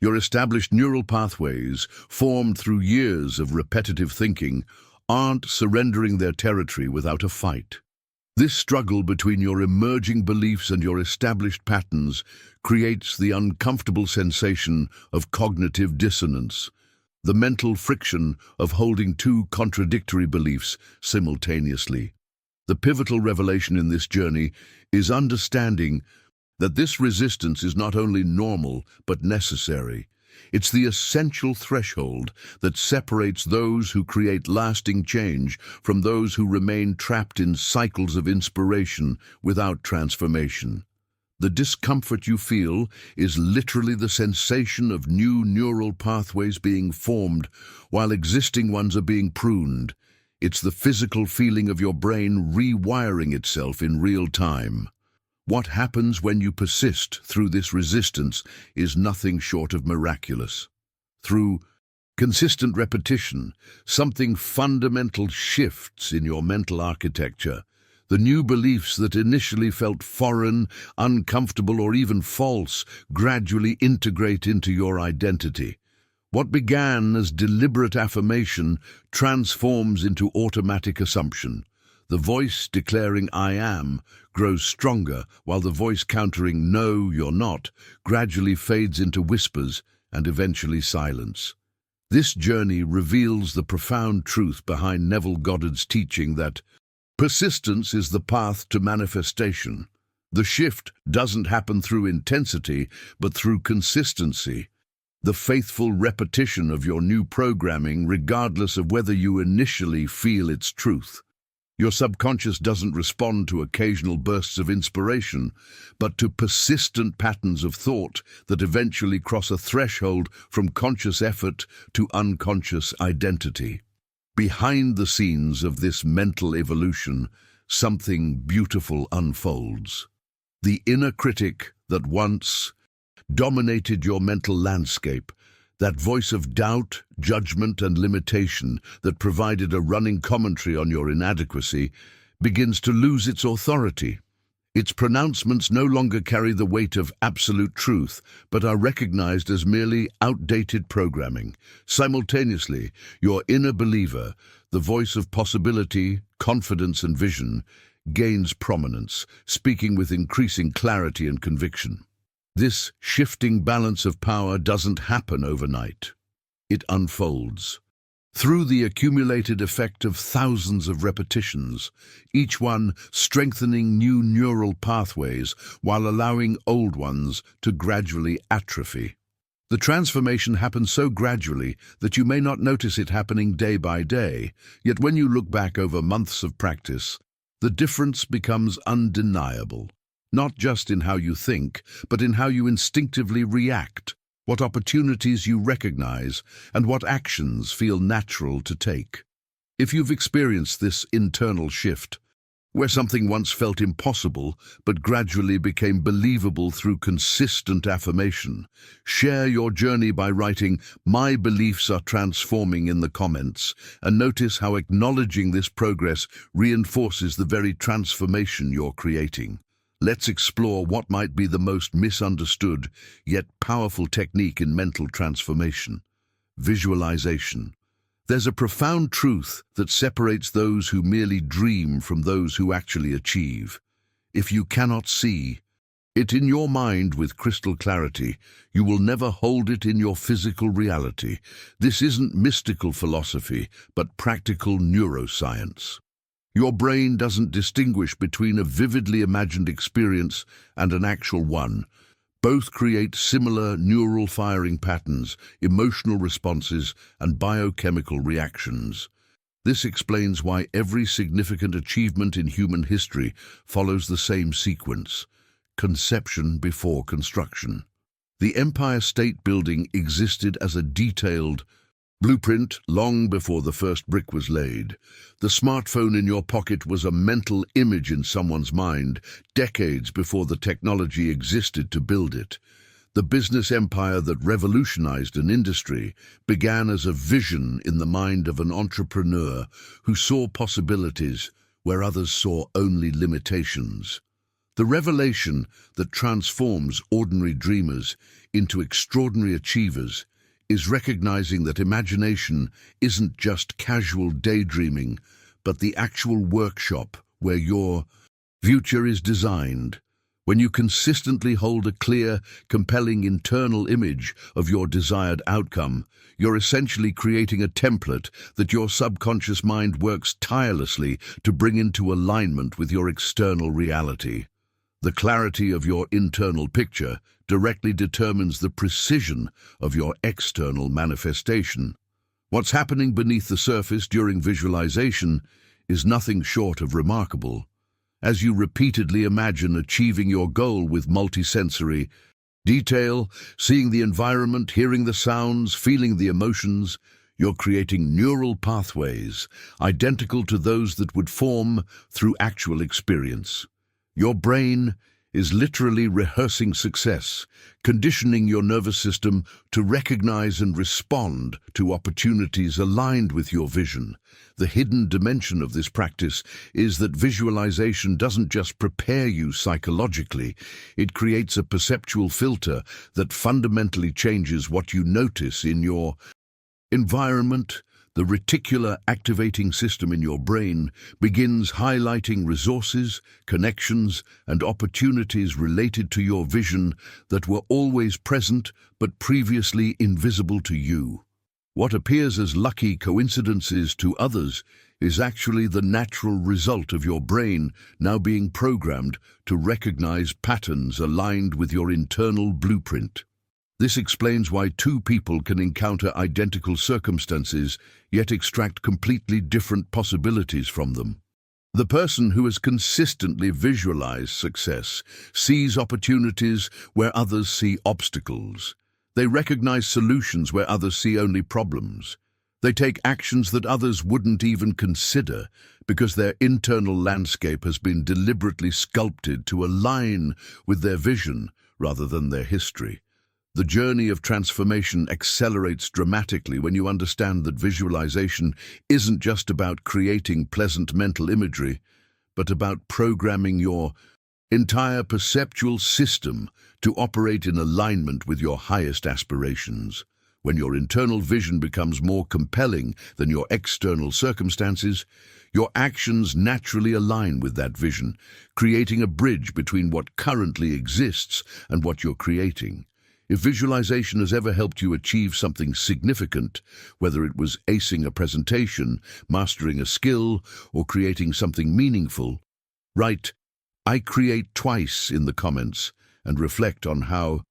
Speaker 1: Your established neural pathways, formed through years of repetitive thinking, aren't surrendering their territory without a fight. This struggle between your emerging beliefs and your established patterns creates the uncomfortable sensation of cognitive dissonance, the mental friction of holding two contradictory beliefs simultaneously. The pivotal revelation in this journey is understanding that this resistance is not only normal but necessary. It's the essential threshold that separates those who create lasting change from those who remain trapped in cycles of inspiration without transformation. The discomfort you feel is literally the sensation of new neural pathways being formed while existing ones are being pruned. It's the physical feeling of your brain rewiring itself in real time. What happens when you persist through this resistance is nothing short of miraculous. Through consistent repetition, something fundamental shifts in your mental architecture. The new beliefs that initially felt foreign, uncomfortable, or even false gradually integrate into your identity. What began as deliberate affirmation transforms into automatic assumption. The voice declaring "I am" grows stronger, while the voice countering "No, you're not" gradually fades into whispers and eventually silence. This journey reveals the profound truth behind Neville Goddard's teaching that persistence is the path to manifestation. The shift doesn't happen through intensity, but through consistency. The faithful repetition of your new programming, regardless of whether you initially feel its truth. Your subconscious doesn't respond to occasional bursts of inspiration, but to persistent patterns of thought that eventually cross a threshold from conscious effort to unconscious identity. Behind the scenes of this mental evolution, something beautiful unfolds. The inner critic that once dominated your mental landscape, that voice of doubt, judgment, and limitation that provided a running commentary on your inadequacy, begins to lose its authority. Its pronouncements no longer carry the weight of absolute truth, but are recognized as merely outdated programming. Simultaneously, your inner believer, the voice of possibility, confidence, and vision, gains prominence, speaking with increasing clarity and conviction. This shifting balance of power doesn't happen overnight. It unfolds through the accumulated effect of thousands of repetitions, each one strengthening new neural pathways while allowing old ones to gradually atrophy. The transformation happens so gradually that you may not notice it happening day by day, yet when you look back over months of practice, the difference becomes undeniable. Not just in how you think, but in how you instinctively react, what opportunities you recognize, and what actions feel natural to take. If you've experienced this internal shift, where something once felt impossible but gradually became believable through consistent affirmation, share your journey by writing "My beliefs are transforming" in the comments, and notice how acknowledging this progress reinforces the very transformation you're creating. Let's explore what might be the most misunderstood yet powerful technique in mental transformation: visualization. There's a profound truth that separates those who merely dream from those who actually achieve. If you cannot see it in your mind with crystal clarity, you will never hold it in your physical reality. This isn't mystical philosophy, but practical neuroscience. Your brain doesn't distinguish between a vividly imagined experience and an actual one. Both create similar neural firing patterns, emotional responses, and biochemical reactions. This explains why every significant achievement in human history follows the same sequence: conception before construction. The Empire State Building existed as a detailed blueprint long before the first brick was laid. The smartphone in your pocket was a mental image in someone's mind, decades before the technology existed to build it. The business empire that revolutionized an industry began as a vision in the mind of an entrepreneur who saw possibilities where others saw only limitations. The revelation that transforms ordinary dreamers into extraordinary achievers is recognizing that imagination isn't just casual daydreaming, but the actual workshop where your future is designed. When you consistently hold a clear, compelling internal image of your desired outcome, you're essentially creating a template that your subconscious mind works tirelessly to bring into alignment with your external reality. The clarity of your internal picture directly determines the precision of your external manifestation. What's happening beneath the surface during visualization is nothing short of remarkable. As you repeatedly imagine achieving your goal with multisensory detail, seeing the environment, hearing the sounds, feeling the emotions, you're creating neural pathways identical to those that would form through actual experience. Your brain is literally rehearsing success, conditioning your nervous system to recognize and respond to opportunities aligned with your vision. The hidden dimension of this practice is that visualization doesn't just prepare you psychologically, it creates a perceptual filter that fundamentally changes what you notice in your environment. The reticular activating system in your brain begins highlighting resources, connections, and opportunities related to your vision that were always present but previously invisible to you. What appears as lucky coincidences to others is actually the natural result of your brain now being programmed to recognize patterns aligned with your internal blueprint. This explains why two people can encounter identical circumstances, yet extract completely different possibilities from them. The person who has consistently visualized success sees opportunities where others see obstacles. They recognize solutions where others see only problems. They take actions that others wouldn't even consider because their internal landscape has been deliberately sculpted to align with their vision rather than their history. The journey of transformation accelerates dramatically when you understand that visualization isn't just about creating pleasant mental imagery, but about programming your entire perceptual system to operate in alignment with your highest aspirations. When your internal vision becomes more compelling than your external circumstances, your actions naturally align with that vision, creating a bridge between what currently exists and what you're creating. If visualization has ever helped you achieve something significant, whether it was acing a presentation, mastering a skill, or creating something meaningful, write "I create" twice in the comments and reflect on how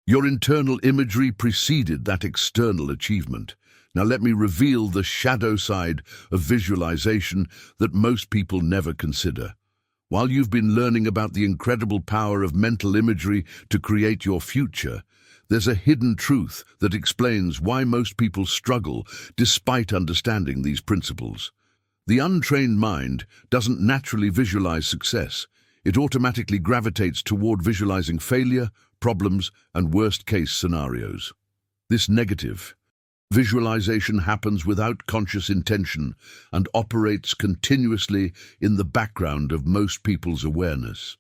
Speaker 1: your internal imagery preceded that external achievement. Now let me reveal the shadow side of visualization that most people never consider. While you've been learning about the incredible power of mental imagery to create your future, there's a hidden truth that explains why most people struggle despite understanding these principles. The untrained mind doesn't naturally visualize success. It automatically gravitates toward visualizing failure, problems, and worst-case scenarios. This negative visualization happens without conscious intention and operates continuously in the background of most people's awareness.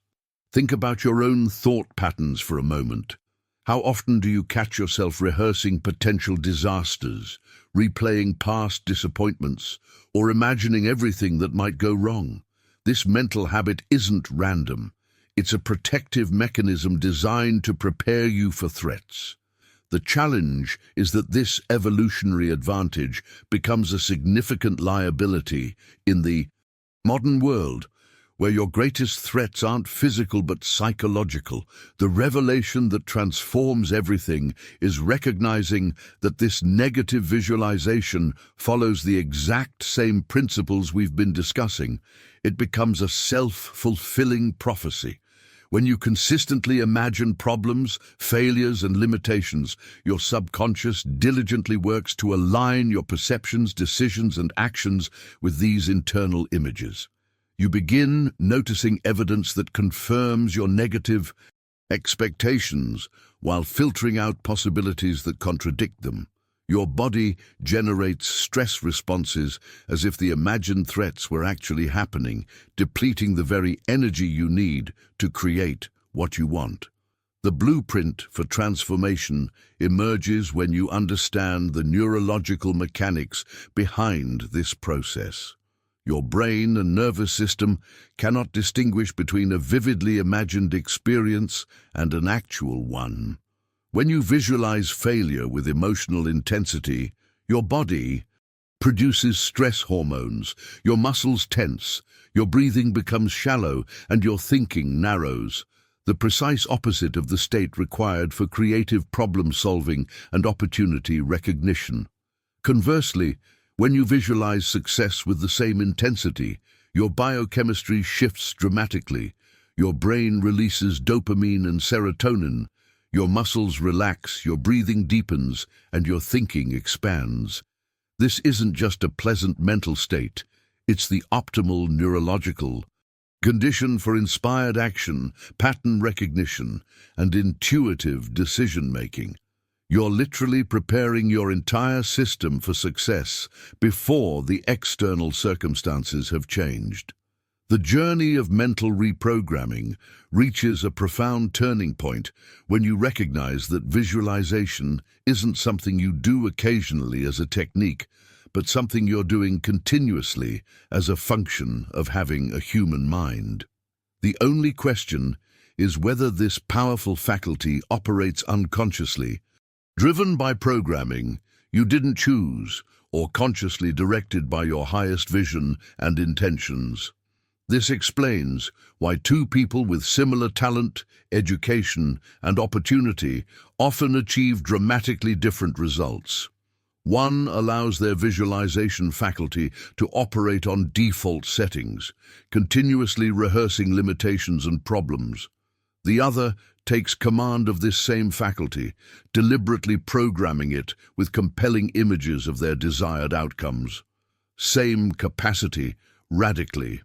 Speaker 1: Think about your own thought patterns for a moment. How often do you catch yourself rehearsing potential disasters, replaying past disappointments, or imagining everything that might go wrong? This mental habit isn't random. It's a protective mechanism designed to prepare you for threats. The challenge is that this evolutionary advantage becomes a significant liability in the modern world, where your greatest threats aren't physical but psychological. The revelation that transforms everything is recognizing that this negative visualization follows the exact same principles we've been discussing. It becomes a self-fulfilling prophecy. When you consistently imagine problems, failures, and limitations, your subconscious diligently works to align your perceptions, decisions, and actions with these internal images. You begin noticing evidence that confirms your negative expectations while filtering out possibilities that contradict them. Your body generates stress responses as if the imagined threats were actually happening, depleting the very energy you need to create what you want. The blueprint for transformation emerges when you understand the neurological mechanics behind this process. Your brain and nervous system cannot distinguish between a vividly imagined experience and an actual one. When you visualize failure with emotional intensity, your body produces stress hormones, your muscles tense, your breathing becomes shallow, and your thinking narrows, the precise opposite of the state required for creative problem-solving and opportunity recognition. Conversely, when you visualize success with the same intensity, your biochemistry shifts dramatically. Your brain releases dopamine and serotonin, your muscles relax, your breathing deepens, and your thinking expands. This isn't just a pleasant mental state, it's the optimal neurological condition for inspired action, pattern recognition, and intuitive decision-making. You're literally preparing your entire system for success before the external circumstances have changed. The journey of mental reprogramming reaches a profound turning point when you recognize that visualization isn't something you do occasionally as a technique, but something you're doing continuously as a function of having a human mind. The only question is whether this powerful faculty operates unconsciously, driven by programming you didn't choose, or consciously directed by your highest vision and intentions. This explains why two people with similar talent, education, and opportunity often achieve dramatically different results. One allows their visualization faculty to operate on default settings, continuously rehearsing limitations and problems. The other takes command of this same faculty, deliberately programming it with compelling images of their desired outcomes. Same capacity, radically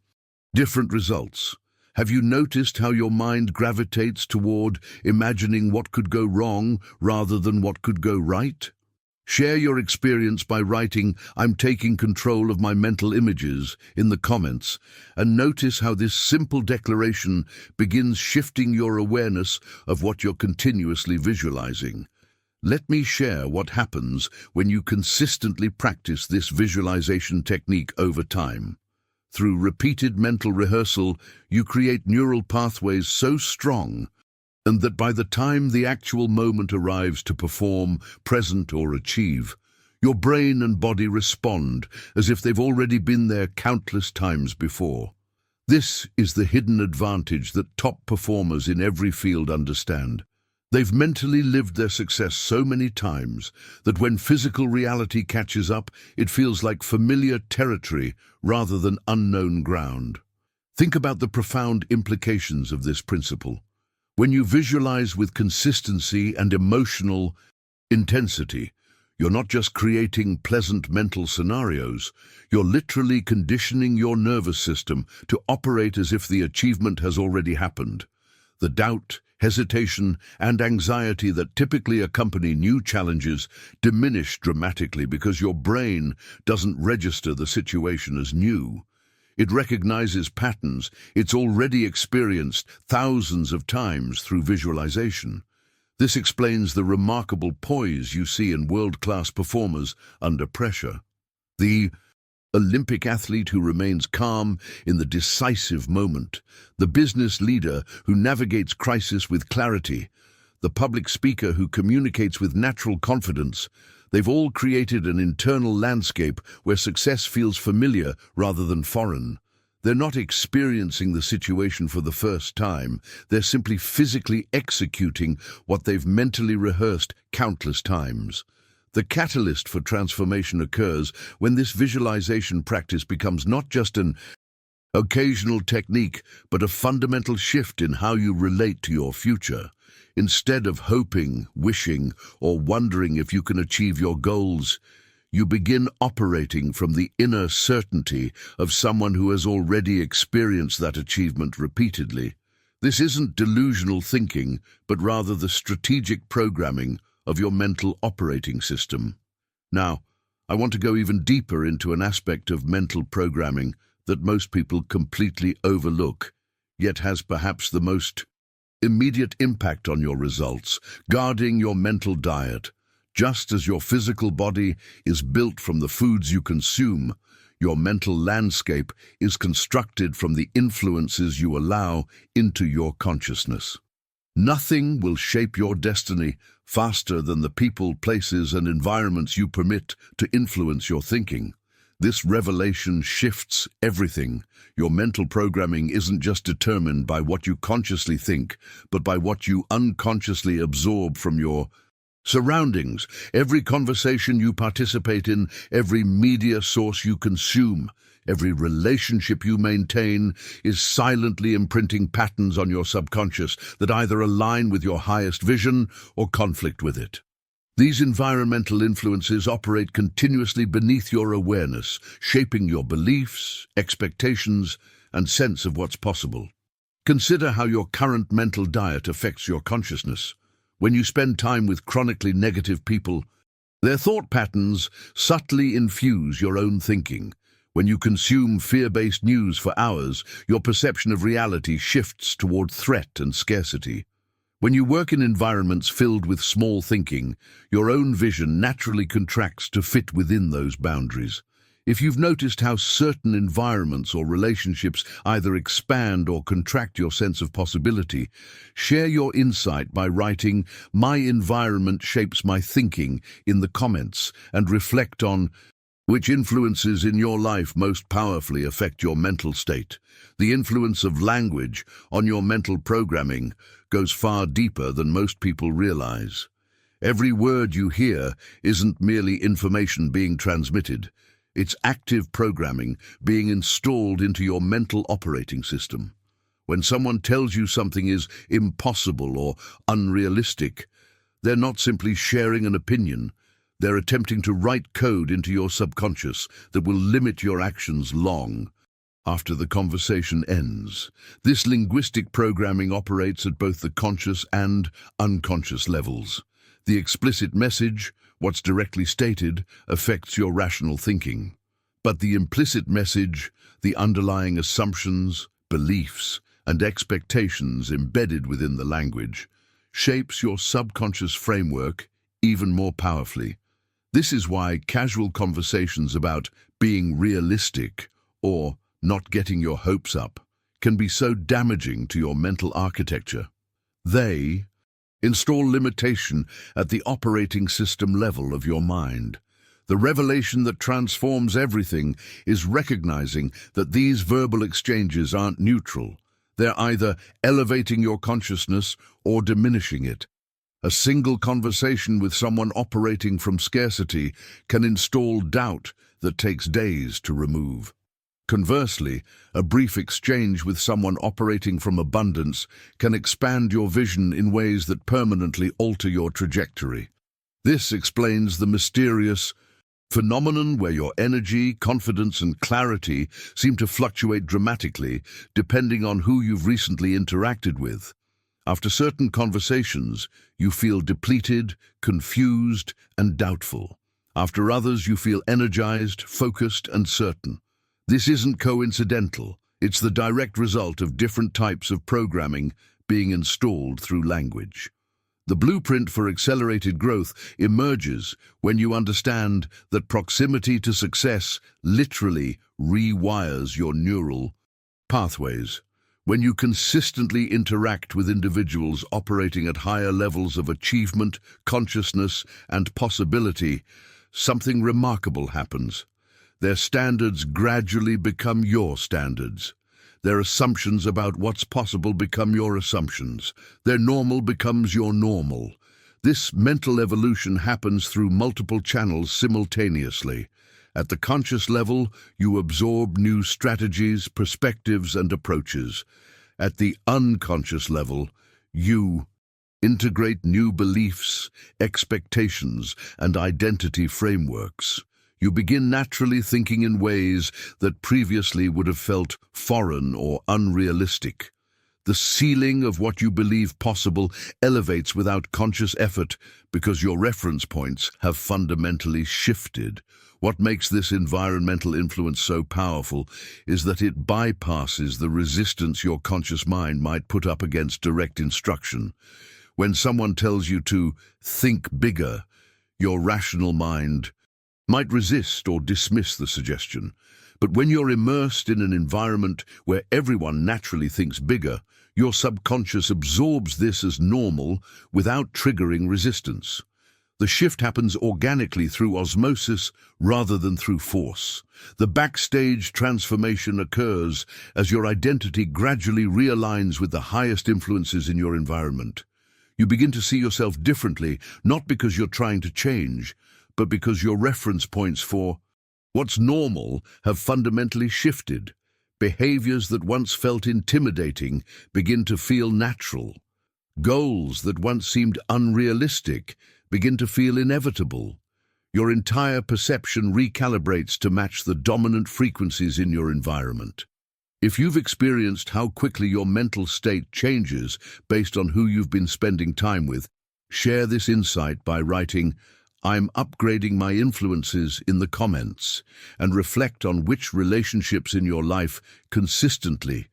Speaker 1: different results. Have you noticed how your mind gravitates toward imagining what could go wrong rather than what could go right? Share your experience by writing "I'm taking control of my mental images" in the comments, and notice how this simple declaration begins shifting your awareness of what you're continuously visualizing. Let me share what happens when you consistently practice this visualization technique over time. Through repeated mental rehearsal, you create neural pathways so strong and that by the time the actual moment arrives to perform, present, or achieve, your brain and body respond as if they've already been there countless times before. This is the hidden advantage that top performers in every field understand. They've mentally lived their success so many times that when physical reality catches up, it feels like familiar territory rather than unknown ground. Think about the profound implications of this principle. When you visualize with consistency and emotional intensity, you're not just creating pleasant mental scenarios, you're literally conditioning your nervous system to operate as if the achievement has already happened. The doubt, hesitation, and anxiety that typically accompany new challenges diminish dramatically because your brain doesn't register the situation as new. It recognizes patterns it's already experienced thousands of times through visualization. This explains the remarkable poise you see in world-class performers under pressure. The Olympic athlete who remains calm in the decisive moment, the business leader who navigates crisis with clarity, the public speaker who communicates with natural confidence, they've all created an internal landscape where success feels familiar rather than foreign. They're not experiencing the situation for the first time, they're simply physically executing what they've mentally rehearsed countless times. The catalyst for transformation occurs when this visualization practice becomes not just an occasional technique, but a fundamental shift in how you relate to your future. Instead of hoping, wishing, or wondering if you can achieve your goals, you begin operating from the inner certainty of someone who has already experienced that achievement repeatedly. This isn't delusional thinking, but rather the strategic programming of your mental operating system. Now, I want to go even deeper into an aspect of mental programming that most people completely overlook, yet has perhaps the most immediate impact on your results, guarding your mental diet. Just as your physical body is built from the foods you consume, your mental landscape is constructed from the influences you allow into your consciousness. Nothing will shape your destiny faster than the people, places, and environments you permit to influence your thinking. This revelation shifts everything. Your mental programming isn't just determined by what you consciously think, but by what you unconsciously absorb from your surroundings. Every conversation you participate in, every media source you consume, every relationship you maintain is silently imprinting patterns on your subconscious that either align with your highest vision or conflict with it. These environmental influences operate continuously beneath your awareness, shaping your beliefs, expectations, and sense of what's possible. Consider how your current mental diet affects your consciousness. When you spend time with chronically negative people, their thought patterns subtly infuse your own thinking. When you consume fear-based news for hours, your perception of reality shifts toward threat and scarcity. When you work in environments filled with small thinking, your own vision naturally contracts to fit within those boundaries. If you've noticed how certain environments or relationships either expand or contract your sense of possibility, share your insight by writing "My environment shapes my thinking" in the comments and reflect on which influences in your life most powerfully affect your mental state. The influence of language on your mental programming goes far deeper than most people realize. Every word you hear isn't merely information being transmitted. It's active programming being installed into your mental operating system. When someone tells you something is impossible or unrealistic, they're not simply sharing an opinion. They're attempting to write code into your subconscious that will limit your actions long after the conversation ends. This linguistic programming operates at both the conscious and unconscious levels. The explicit message, what's directly stated, affects your rational thinking. But the implicit message, the underlying assumptions, beliefs, and expectations embedded within the language, shapes your subconscious framework even more powerfully. This is why casual conversations about being realistic or not getting your hopes up can be so damaging to your mental architecture. They install limitation at the operating system level of your mind. The revelation that transforms everything is recognizing that these verbal exchanges aren't neutral. They're either elevating your consciousness or diminishing it. A single conversation with someone operating from scarcity can install doubt that takes days to remove. Conversely, a brief exchange with someone operating from abundance can expand your vision in ways that permanently alter your trajectory. This explains the mysterious phenomenon where your energy, confidence, and clarity seem to fluctuate dramatically depending on who you've recently interacted with. After certain conversations, you feel depleted, confused, and doubtful. After others, you feel energized, focused, and certain. This isn't coincidental. It's the direct result of different types of programming being installed through language. The blueprint for accelerated growth emerges when you understand that proximity to success literally rewires your neural pathways. When you consistently interact with individuals operating at higher levels of achievement, consciousness, and possibility, something remarkable happens. Their standards gradually become your standards. Their assumptions about what's possible become your assumptions. Their normal becomes your normal. This mental evolution happens through multiple channels simultaneously. At the conscious level, you absorb new strategies, perspectives, and approaches. At the unconscious level, you integrate new beliefs, expectations, and identity frameworks. You begin naturally thinking in ways that previously would have felt foreign or unrealistic. The ceiling of what you believe possible elevates without conscious effort because your reference points have fundamentally shifted. What makes this environmental influence so powerful is that it bypasses the resistance your conscious mind might put up against direct instruction. When someone tells you to think bigger, your rational mind might resist or dismiss the suggestion. But when you're immersed in an environment where everyone naturally thinks bigger, your subconscious absorbs this as normal without triggering resistance. The shift happens organically through osmosis rather than through force. The backstage transformation occurs as your identity gradually realigns with the highest influences in your environment. You begin to see yourself differently, not because you're trying to change, but because your reference points for what's normal have fundamentally shifted. Behaviors that once felt intimidating begin to feel natural. Goals that once seemed unrealistic begin to feel inevitable. Your entire perception recalibrates to match the dominant frequencies in your environment. If you've experienced how quickly your mental state changes based on who you've been spending time with, share this insight by writing, "I'm upgrading my influences" in the comments, and reflect on which relationships in your life consistently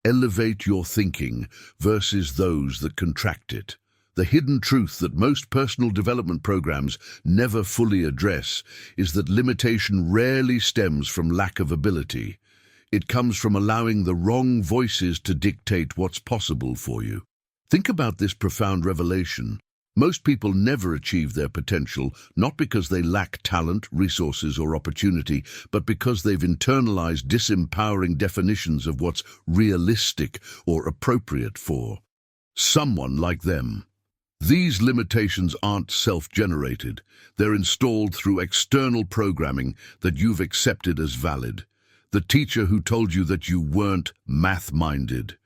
Speaker 1: elevate your thinking versus those that contract it. The hidden truth that most personal development programs never fully address is that limitation rarely stems from lack of ability. It comes from allowing the wrong voices to dictate what's possible for you. Think about this profound revelation. Most people never achieve their potential, not because they lack talent, resources, or opportunity, but because they've internalized disempowering definitions of what's realistic or appropriate for someone like them. These limitations aren't self-generated. They're installed through external programming that you've accepted as valid. The teacher who told you that you weren't math-minded.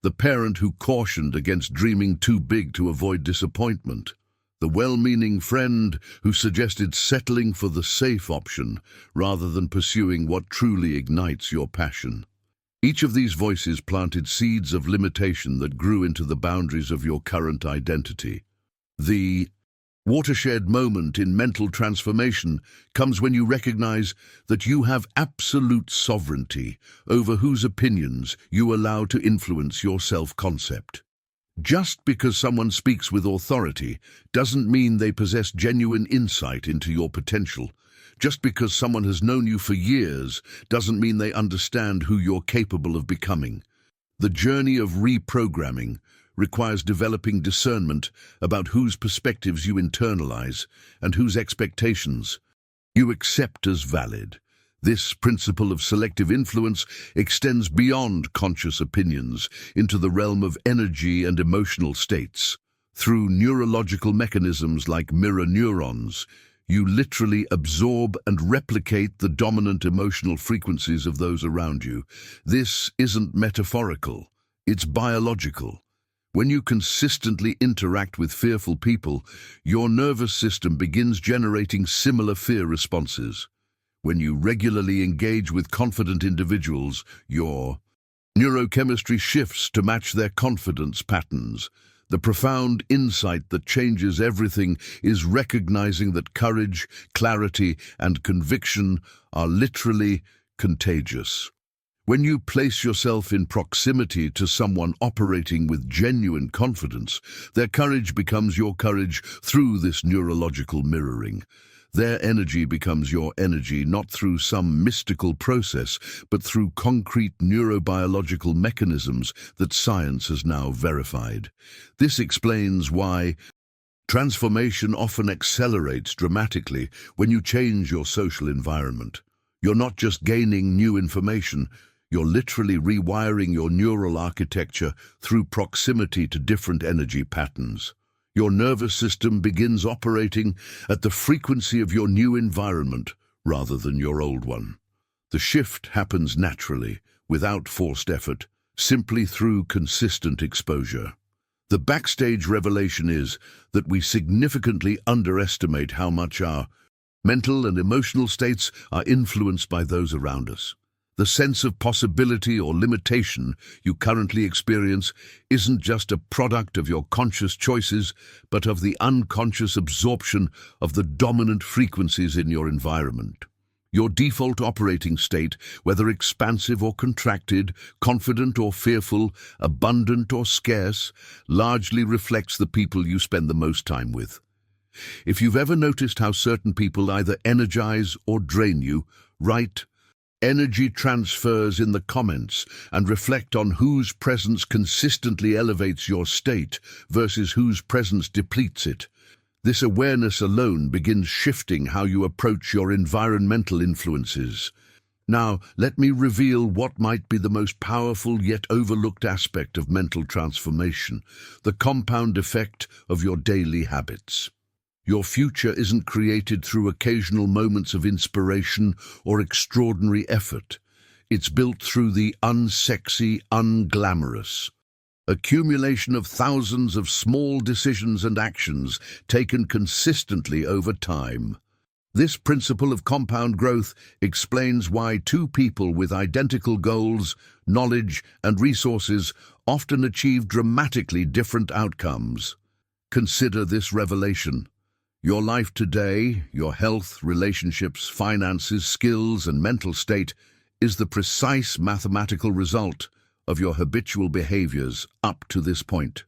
Speaker 1: The parent who cautioned against dreaming too big to avoid disappointment. The well-meaning friend who suggested settling for the safe option rather than pursuing what truly ignites your passion. Each of these voices planted seeds of limitation that grew into the boundaries of your current identity. The watershed moment in mental transformation comes when you recognize that you have absolute sovereignty over whose opinions you allow to influence your self-concept. Just because someone speaks with authority doesn't mean they possess genuine insight into your potential. Just because someone has known you for years doesn't mean they understand who you're capable of becoming. The journey of reprogramming requires developing discernment about whose perspectives you internalize and whose expectations you accept as valid. This principle of selective influence extends beyond conscious opinions into the realm of energy and emotional states. Through neurological mechanisms like mirror neurons, you literally absorb and replicate the dominant emotional frequencies of those around you. This isn't metaphorical, it's biological. When you consistently interact with fearful people, your nervous system begins generating similar fear responses. When you regularly engage with confident individuals, your neurochemistry shifts to match their confidence patterns. The profound insight that changes everything is recognizing that courage, clarity, and conviction are literally contagious. When you place yourself in proximity to someone operating with genuine confidence, their courage becomes your courage through this neurological mirroring. Their energy becomes your energy, not through some mystical process, but through concrete neurobiological mechanisms that science has now verified. This explains why transformation often accelerates dramatically when you change your social environment. You're not just gaining new information, you're literally rewiring your neural architecture through proximity to different energy patterns. Your nervous system begins operating at the frequency of your new environment rather than your old one. The shift happens naturally, without forced effort, simply through consistent exposure. The backstage revelation is that we significantly underestimate how much our mental and emotional states are influenced by those around us. The sense of possibility or limitation you currently experience isn't just a product of your conscious choices, but of the unconscious absorption of the dominant frequencies in your environment. Your default operating state, whether expansive or contracted, confident or fearful, abundant or scarce, largely reflects the people you spend the most time with. If you've ever noticed how certain people either energize or drain you, write energy transfers in the comments and reflect on whose presence consistently elevates your state versus whose presence depletes it. This awareness alone begins shifting how you approach your environmental influences. Now, let me reveal what might be the most powerful yet overlooked aspect of mental transformation, the compound effect of your daily habits. Your future isn't created through occasional moments of inspiration or extraordinary effort. It's built through the unsexy, unglamorous accumulation of thousands of small decisions and actions taken consistently over time. This principle of compound growth explains why two people with identical goals, knowledge, and resources often achieve dramatically different outcomes. Consider this revelation. Your life today, your health, relationships, finances, skills, and mental state is the precise mathematical result of your habitual behaviors up to this point.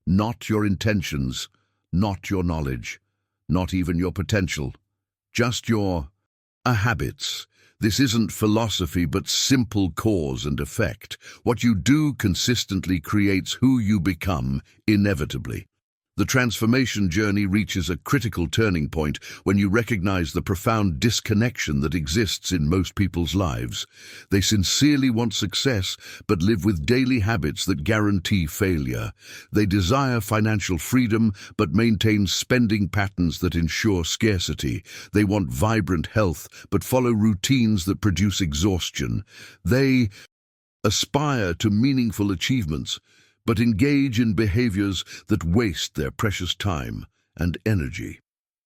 Speaker 1: Not your intentions, not your knowledge, not even your potential, just your habits. This isn't philosophy, but simple cause and effect. What you do consistently creates who you become, inevitably. The transformation journey reaches a critical turning point when you recognize the profound disconnection that exists in most people's lives. They sincerely want success, but live with daily habits that guarantee failure. They desire financial freedom, but maintain spending patterns that ensure scarcity. They want vibrant health, but follow routines that produce exhaustion. They aspire to meaningful achievements, but engage in behaviors that waste their precious time and energy.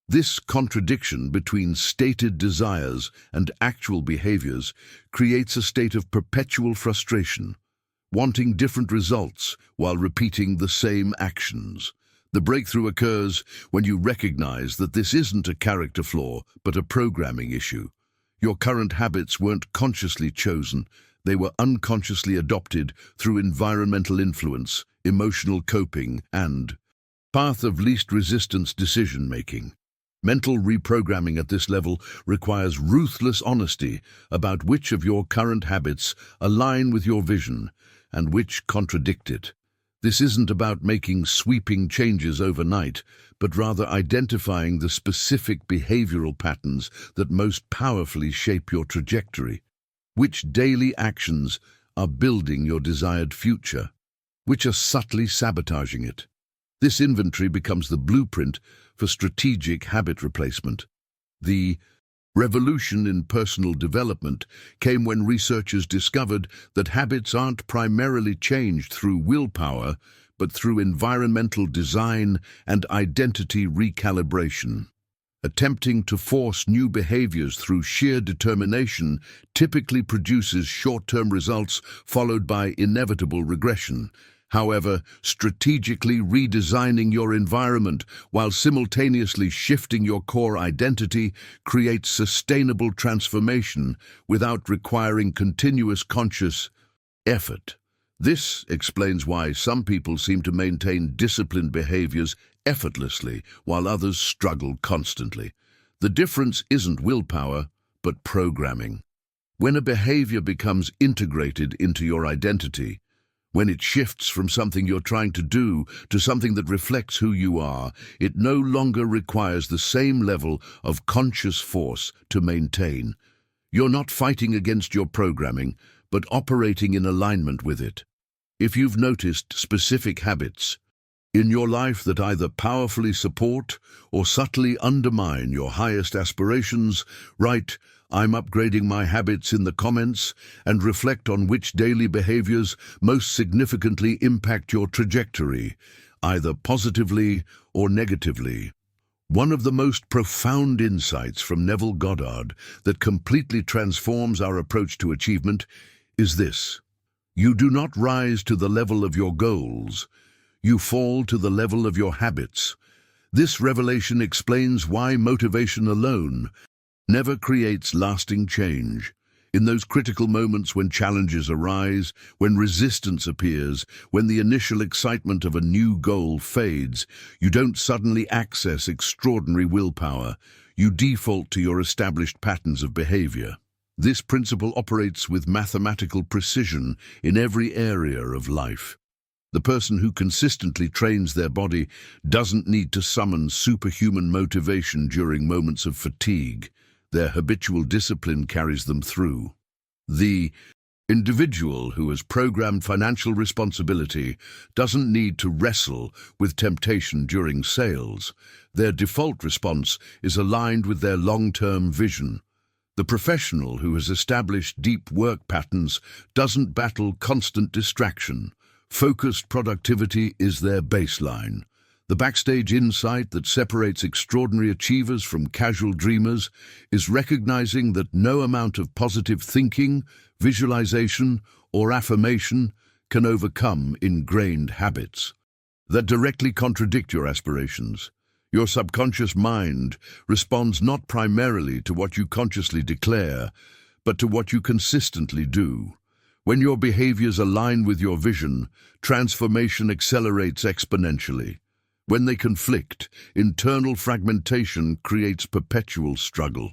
Speaker 1: This contradiction between stated desires and actual behaviors creates a state of perpetual frustration, wanting different results while repeating the same actions. The breakthrough occurs when you recognize that this isn't a character flaw, but a programming issue. Your current habits weren't consciously chosen. They were unconsciously adopted through environmental influence, emotional coping, and path of least resistance decision-making. Mental reprogramming at this level requires ruthless honesty about which of your current habits align with your vision and which contradict it. This isn't about making sweeping changes overnight, but rather identifying the specific behavioral patterns that most powerfully shape your trajectory. Which daily actions are building your desired future? Which are subtly sabotaging it? This inventory becomes the blueprint for strategic habit replacement. The revolution in personal development came when researchers discovered that habits aren't primarily changed through willpower, but through environmental design and identity recalibration. Attempting to force new behaviors through sheer determination typically produces short-term results followed by inevitable regression. However, strategically redesigning your environment while simultaneously shifting your core identity creates sustainable transformation without requiring continuous conscious effort. This explains why some people seem to maintain disciplined behaviors effortlessly while others struggle constantly. The difference isn't willpower, but programming. When a behavior becomes integrated into your identity, when it shifts from something you're trying to do to something that reflects who you are, it no longer requires the same level of conscious force to maintain. You're not fighting against your programming, but operating in alignment with it. If you've noticed specific habits in your life that either powerfully support or subtly undermine your highest aspirations, write, "I'm upgrading my habits" in the comments and reflect on which daily behaviors most significantly impact your trajectory, either positively or negatively. One of the most profound insights from Neville Goddard that completely transforms our approach to achievement is this: you do not rise to the level of your goals, you fall to the level of your habits. This revelation explains why motivation alone never creates lasting change. In those critical moments when challenges arise, when resistance appears, when the initial excitement of a new goal fades, you don't suddenly access extraordinary willpower. You default to your established patterns of behavior. This principle operates with mathematical precision in every area of life. The person who consistently trains their body doesn't need to summon superhuman motivation during moments of fatigue. Their habitual discipline carries them through. The individual who has programmed financial responsibility doesn't need to wrestle with temptation during sales. Their default response is aligned with their long-term vision. The professional who has established deep work patterns doesn't battle constant distraction. Focused productivity is their baseline. The backstage insight that separates extraordinary achievers from casual dreamers is recognizing that no amount of positive thinking, visualization, or affirmation can overcome ingrained habits that directly contradict your aspirations. Your subconscious mind responds not primarily to what you consciously declare, but to what you consistently do. When your behaviors align with your vision, transformation accelerates exponentially. When they conflict, internal fragmentation creates perpetual struggle.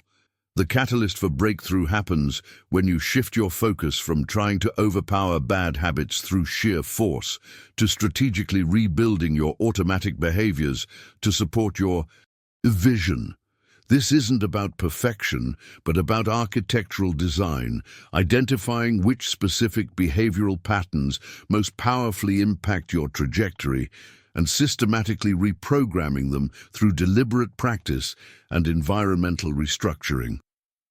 Speaker 1: The catalyst for breakthrough happens when you shift your focus from trying to overpower bad habits through sheer force to strategically rebuilding your automatic behaviors to support your vision. This isn't about perfection, but about architectural design, identifying which specific behavioral patterns most powerfully impact your trajectory and systematically reprogramming them through deliberate practice and environmental restructuring.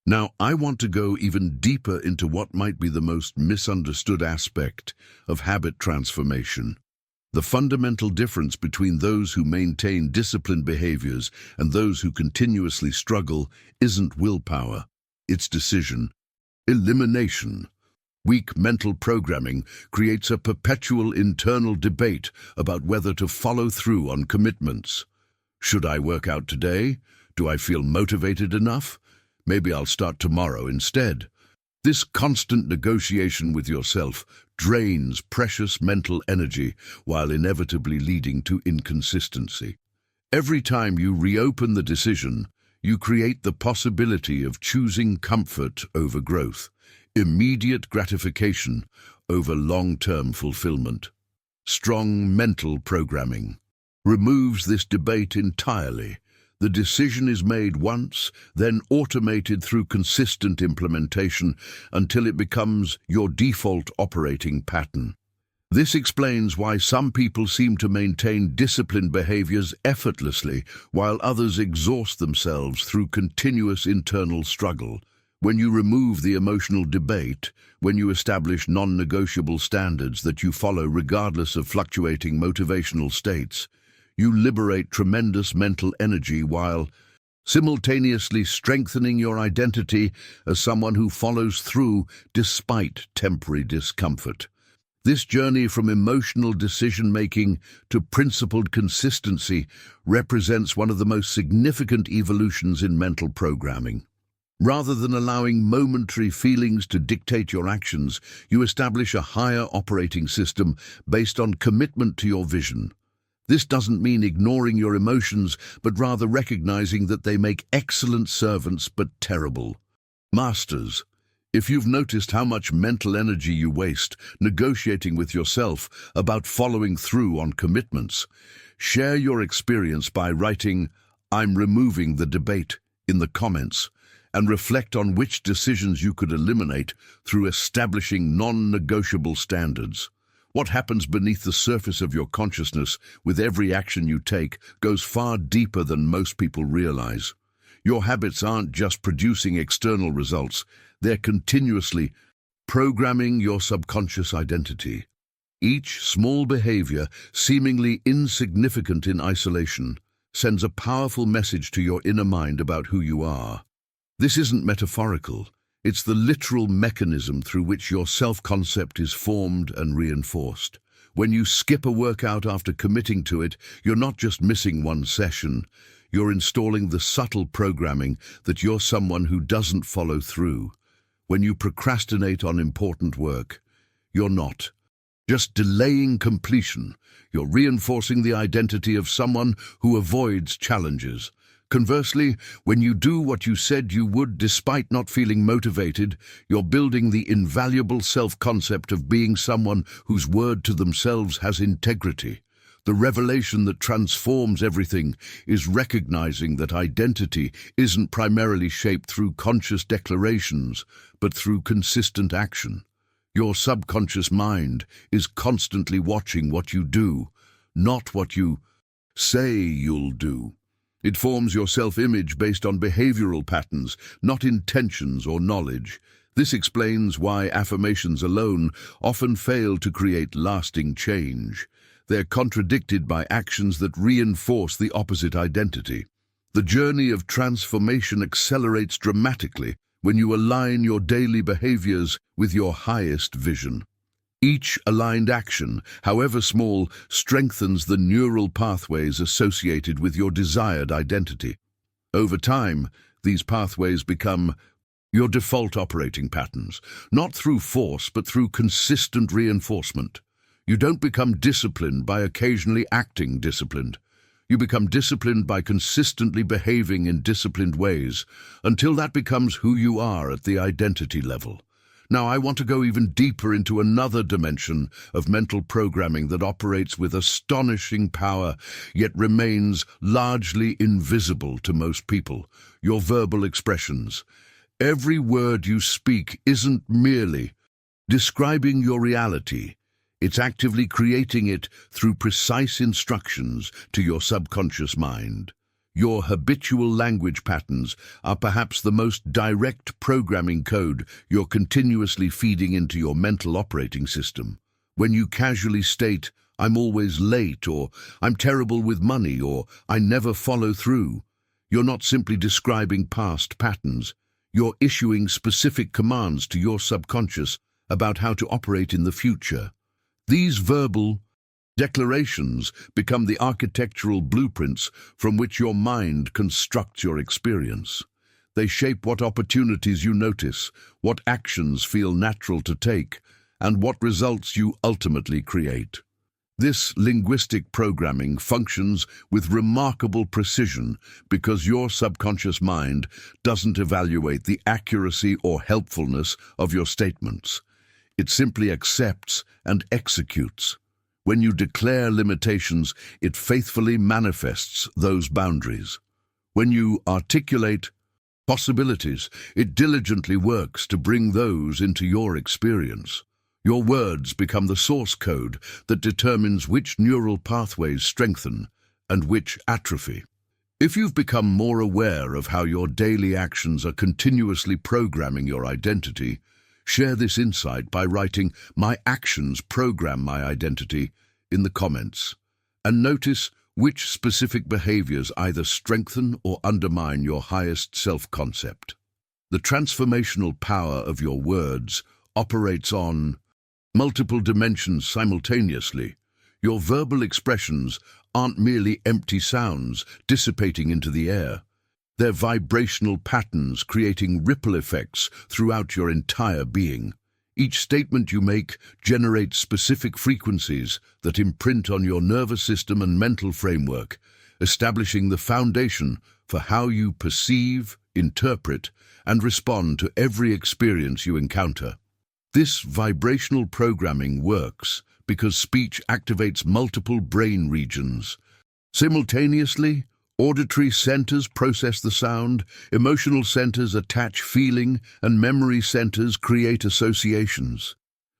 Speaker 1: Now, I want to go even deeper into what might be the most misunderstood aspect of habit transformation. The fundamental difference between those who maintain disciplined behaviors and those who continuously struggle isn't willpower, it's decision. Elimination. Weak mental programming creates a perpetual internal debate about whether to follow through on commitments. Should I work out today? Do I feel motivated enough? Maybe I'll start tomorrow instead. This constant negotiation with yourself drains precious mental energy while inevitably leading to inconsistency. Every time you reopen the decision, you create the possibility of choosing comfort over growth, immediate gratification over long-term fulfillment. Strong mental programming removes this debate entirely. The decision is made once, then automated through consistent implementation until it becomes your default operating pattern. This explains why some people seem to maintain disciplined behaviors effortlessly, while others exhaust themselves through continuous internal struggle. When you remove the emotional debate, when you establish non-negotiable standards that you follow regardless of fluctuating motivational states, you liberate tremendous mental energy while simultaneously strengthening your identity as someone who follows through despite temporary discomfort. This journey from emotional decision-making to principled consistency represents one of the most significant evolutions in mental programming. Rather than allowing momentary feelings to dictate your actions, you establish a higher operating system based on commitment to your vision. This doesn't mean ignoring your emotions, but rather recognizing that they make excellent servants but terrible masters. If you've noticed how much mental energy you waste negotiating with yourself about following through on commitments, share your experience by writing "I'm removing the debate" in the comments, and reflect on which decisions you could eliminate through establishing non-negotiable standards. What happens beneath the surface of your consciousness with every action you take goes far deeper than most people realize. Your habits aren't just producing external results, they're continuously programming your subconscious identity. Each small behavior, seemingly insignificant in isolation, sends a powerful message to your inner mind about who you are. This isn't metaphorical. It's the literal mechanism through which your self-concept is formed and reinforced. When you skip a workout after committing to it, you're not just missing one session. You're installing the subtle programming that you're someone who doesn't follow through. When you procrastinate on important work, you're not just delaying completion. You're reinforcing the identity of someone who avoids challenges. Conversely, when you do what you said you would despite not feeling motivated, you're building the invaluable self-concept of being someone whose word to themselves has integrity. The revelation that transforms everything is recognizing that identity isn't primarily shaped through conscious declarations, but through consistent action. Your subconscious mind is constantly watching what you do, not what you say you'll do. It forms your self-image based on behavioral patterns, not intentions or knowledge. This explains why affirmations alone often fail to create lasting change. They're contradicted by actions that reinforce the opposite identity. The journey of transformation accelerates dramatically when you align your daily behaviors with your highest vision. Each aligned action, however small, strengthens the neural pathways associated with your desired identity. Over time, these pathways become your default operating patterns, not through force but through consistent reinforcement. You don't become disciplined by occasionally acting disciplined. You become disciplined by consistently behaving in disciplined ways, until that becomes who you are at the identity level. Now, I want to go even deeper into another dimension of mental programming that operates with astonishing power, yet remains largely invisible to most people: your verbal expressions. Every word you speak isn't merely describing your reality. It's actively creating it through precise instructions to your subconscious mind. Your habitual language patterns are perhaps the most direct programming code you're continuously feeding into your mental operating system. When you casually state, "I'm always late," or "I'm terrible with money," or "I never follow through," you're not simply describing past patterns. You're issuing specific commands to your subconscious about how to operate in the future. These verbal declarations become the architectural blueprints from which your mind constructs your experience. They shape what opportunities you notice, what actions feel natural to take, and what results you ultimately create. This linguistic programming functions with remarkable precision because your subconscious mind doesn't evaluate the accuracy or helpfulness of your statements. It simply accepts and executes. When you declare limitations, it faithfully manifests those boundaries. When you articulate possibilities, it diligently works to bring those into your experience. Your words become the source code that determines which neural pathways strengthen and which atrophy. If you've become more aware of how your daily actions are continuously programming your identity, share this insight by writing "My actions program my identity" in the comments, and notice which specific behaviors either strengthen or undermine your highest self-concept. The transformational power of your words operates on multiple dimensions simultaneously. Your verbal expressions aren't merely empty sounds dissipating into the air. They're vibrational patterns creating ripple effects throughout your entire being. Each statement you make generates specific frequencies that imprint on your nervous system and mental framework, establishing the foundation for how you perceive, interpret, and respond to every experience you encounter. This vibrational programming works because speech activates multiple brain regions. Simultaneously, auditory centers process the sound, emotional centers attach feeling, and memory centers create associations.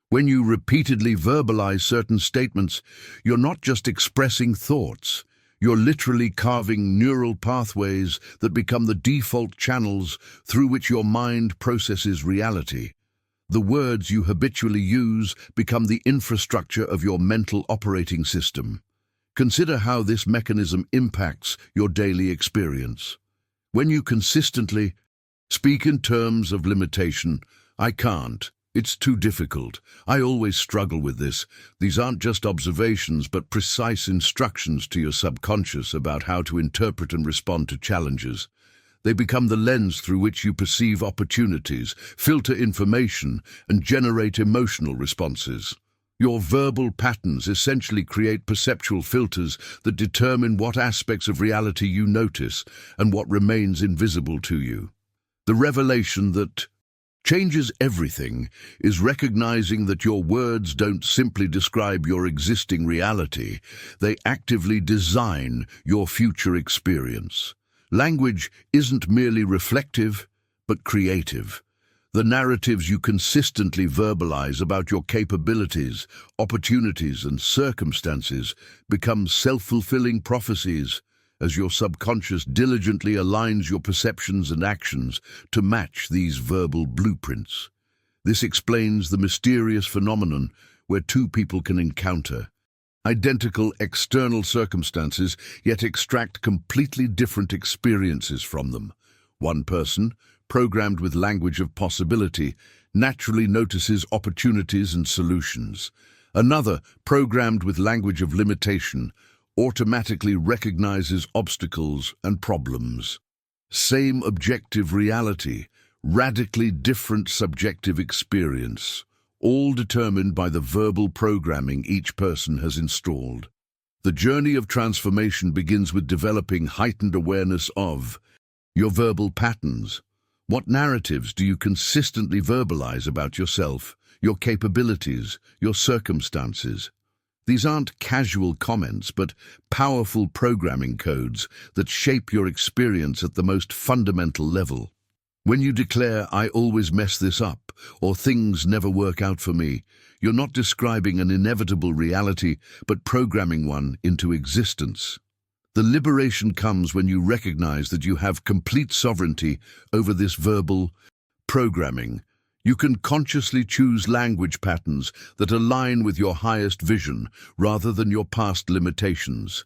Speaker 1: When you repeatedly verbalize certain statements, you're not just expressing thoughts. You're literally carving neural pathways that become the default channels through which your mind processes reality. The words you habitually use become the infrastructure of your mental operating system. Consider how this mechanism impacts your daily experience. When you consistently speak in terms of limitation, "I can't," "It's too difficult," "I always struggle with this," these aren't just observations but precise instructions to your subconscious about how to interpret and respond to challenges. They become the lens through which you perceive opportunities, filter information, and generate emotional responses. Your verbal patterns essentially create perceptual filters that determine what aspects of reality you notice and what remains invisible to you. The revelation that changes everything is recognizing that your words don't simply describe your existing reality, they actively design your future experience. Language isn't merely reflective, but creative. The narratives you consistently verbalize about your capabilities, opportunities, and circumstances become self-fulfilling prophecies as your subconscious diligently aligns your perceptions and actions to match these verbal blueprints. This explains the mysterious phenomenon where two people can encounter identical external circumstances, yet extract completely different experiences from them. One person, programmed with language of possibility, naturally notices opportunities and solutions. Another, programmed with language of limitation, automatically recognizes obstacles and problems. Same objective reality, radically different subjective experience, all determined by the verbal programming each person has installed. The journey of transformation begins with developing heightened awareness of your verbal patterns. What narratives do you consistently verbalize about yourself, your capabilities, your circumstances? These aren't casual comments, but powerful programming codes that shape your experience at the most fundamental level. When you declare, "I always mess this up," or "things never work out for me," you're not describing an inevitable reality, but programming one into existence. The liberation comes when you recognize that you have complete sovereignty over this verbal programming. You can consciously choose language patterns that align with your highest vision rather than your past limitations.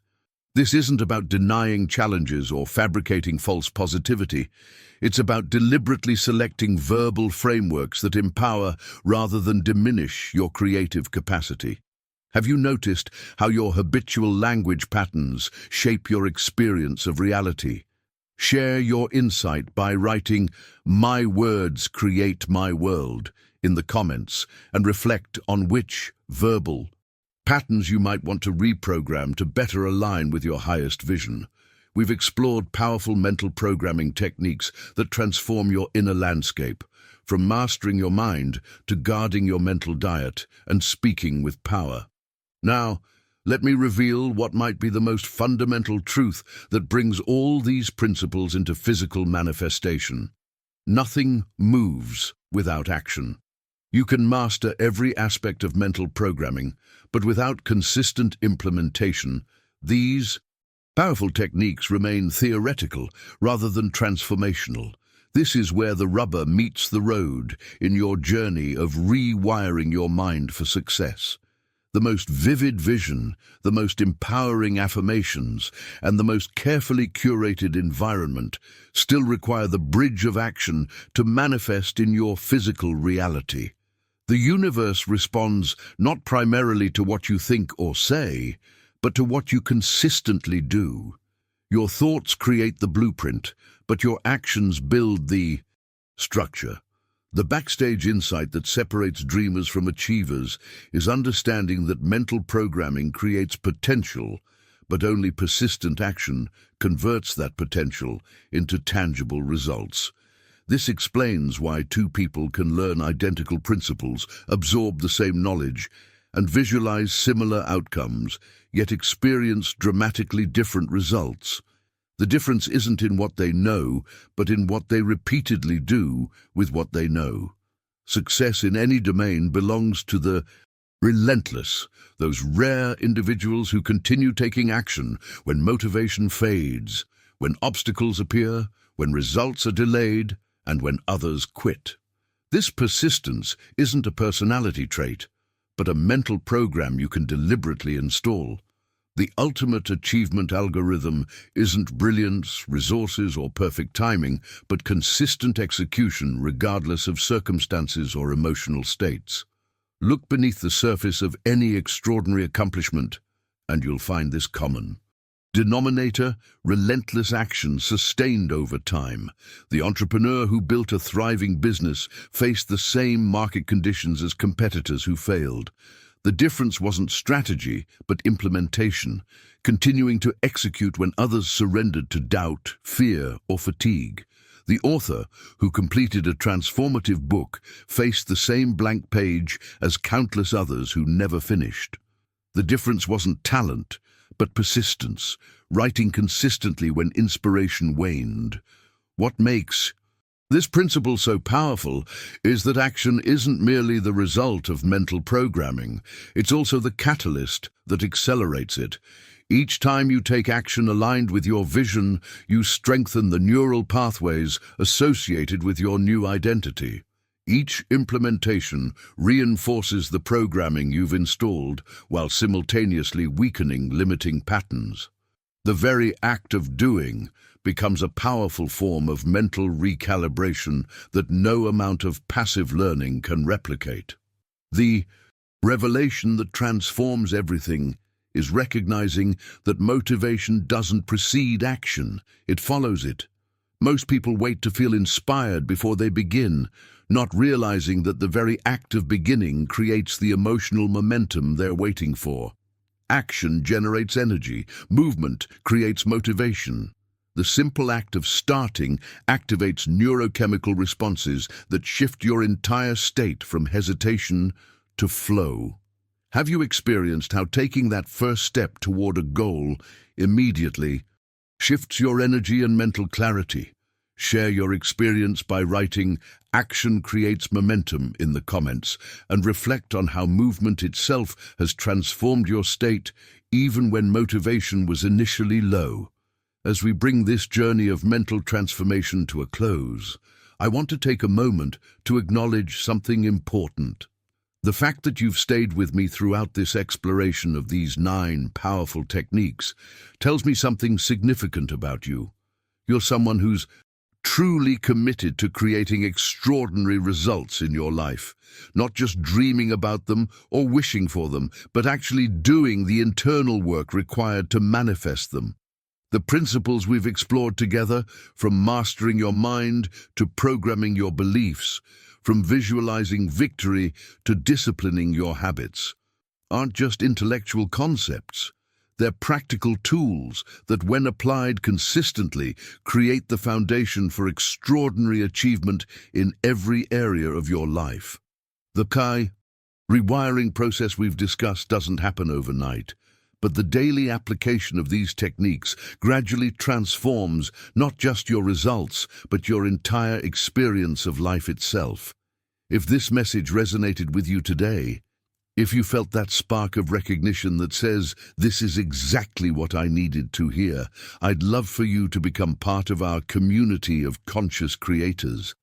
Speaker 1: This isn't about denying challenges or fabricating false positivity. It's about deliberately selecting verbal frameworks that empower rather than diminish your creative capacity. Have you noticed how your habitual language patterns shape your experience of reality? Share your insight by writing "My words create my world" in the comments and reflect on which verbal patterns you might want to reprogram to better align with your highest vision. We've explored powerful mental programming techniques that transform your inner landscape, from mastering your mind to guarding your mental diet and speaking with power. Now, let me reveal what might be the most fundamental truth that brings all these principles into physical manifestation. Nothing moves without action. You can master every aspect of mental programming, but without consistent implementation, these powerful techniques remain theoretical rather than transformational. This is where the rubber meets the road in your journey of rewiring your mind for success. The most vivid vision, the most empowering affirmations, and the most carefully curated environment still require the bridge of action to manifest in your physical reality. The universe responds not primarily to what you think or say, but to what you consistently do. Your thoughts create the blueprint, but your actions build the structure. The backstage insight that separates dreamers from achievers is understanding that mental programming creates potential, but only persistent action converts that potential into tangible results. This explains why two people can learn identical principles, absorb the same knowledge, and visualize similar outcomes, yet experience dramatically different results. The difference isn't in what they know, but in what they repeatedly do with what they know. Success in any domain belongs to the relentless, those rare individuals who continue taking action when motivation fades, when obstacles appear, when results are delayed, and when others quit. This persistence isn't a personality trait, but a mental program you can deliberately install. The ultimate achievement algorithm isn't brilliance, resources, or perfect timing, but consistent execution regardless of circumstances or emotional states. Look beneath the surface of any extraordinary accomplishment, and you'll find this common denominator: relentless action sustained over time. The entrepreneur who built a thriving business faced the same market conditions as competitors who failed. The difference wasn't strategy, but implementation, continuing to execute when others surrendered to doubt, fear, or fatigue. The author, who completed a transformative book, faced the same blank page as countless others who never finished. The difference wasn't talent, but persistence, writing consistently when inspiration waned. What makes this principle so powerful is that action isn't merely the result of mental programming, it's also the catalyst that accelerates it. Each time you take action aligned with your vision, you strengthen the neural pathways associated with your new identity. Each implementation reinforces the programming you've installed while simultaneously weakening limiting patterns. The very act of doing becomes a powerful form of mental recalibration that no amount of passive learning can replicate. The revelation that transforms everything is recognizing that motivation doesn't precede action, it follows it. Most people wait to feel inspired before they begin, not realizing that the very act of beginning creates the emotional momentum they're waiting for. Action generates energy, movement creates motivation. The simple act of starting activates neurochemical responses that shift your entire state from hesitation to flow. Have you experienced how taking that first step toward a goal immediately shifts your energy and mental clarity? Share your experience by writing "Action Creates Momentum" in the comments and reflect on how movement itself has transformed your state even when motivation was initially low. As we bring this journey of mental transformation to a close, I want to take a moment to acknowledge something important. The fact that you've stayed with me throughout this exploration of these 9 powerful techniques tells me something significant about you. You're someone who's truly committed to creating extraordinary results in your life, not just dreaming about them or wishing for them, but actually doing the internal work required to manifest them. The principles we've explored together, from mastering your mind to programming your beliefs, from visualizing victory to disciplining your habits, aren't just intellectual concepts. They're practical tools that, when applied consistently, create the foundation for extraordinary achievement in every area of your life. The rewiring process we've discussed doesn't happen overnight, but the daily application of these techniques gradually transforms not just your results, but your entire experience of life itself. If this message resonated with you today, if you felt that spark of recognition that says, "This is exactly what I needed to hear," I'd love for you to become part of our community of conscious creators.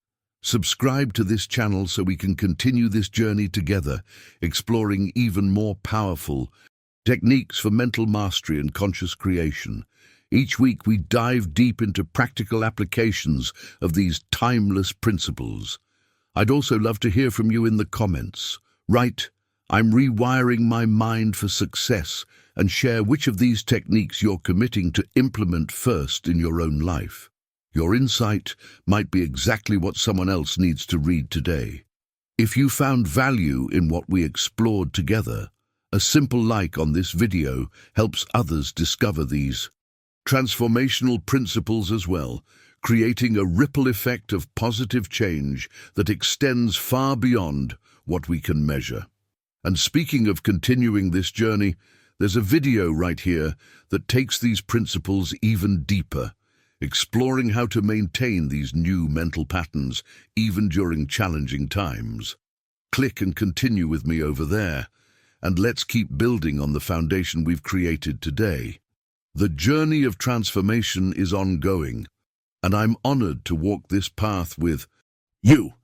Speaker 1: Subscribe to this channel so we can continue this journey together, exploring even more powerful techniques for mental mastery and conscious creation. Each week we dive deep into practical applications of these timeless principles. I'd also love to hear from you in the comments. Write, "I'm rewiring my mind for success," and share which of these techniques you're committing to implement first in your own life. Your insight might be exactly what someone else needs to read today. If you found value in what we explored together, a simple like on this video helps others discover these transformational principles as well, creating a ripple effect of positive change that extends far beyond what we can measure. And speaking of continuing this journey, there's a video right here that takes these principles even deeper, exploring how to maintain these new mental patterns even during challenging times. Click and continue with me over there, and let's keep building on the foundation we've created today. The journey of transformation is ongoing, and I'm honored to walk this path with you.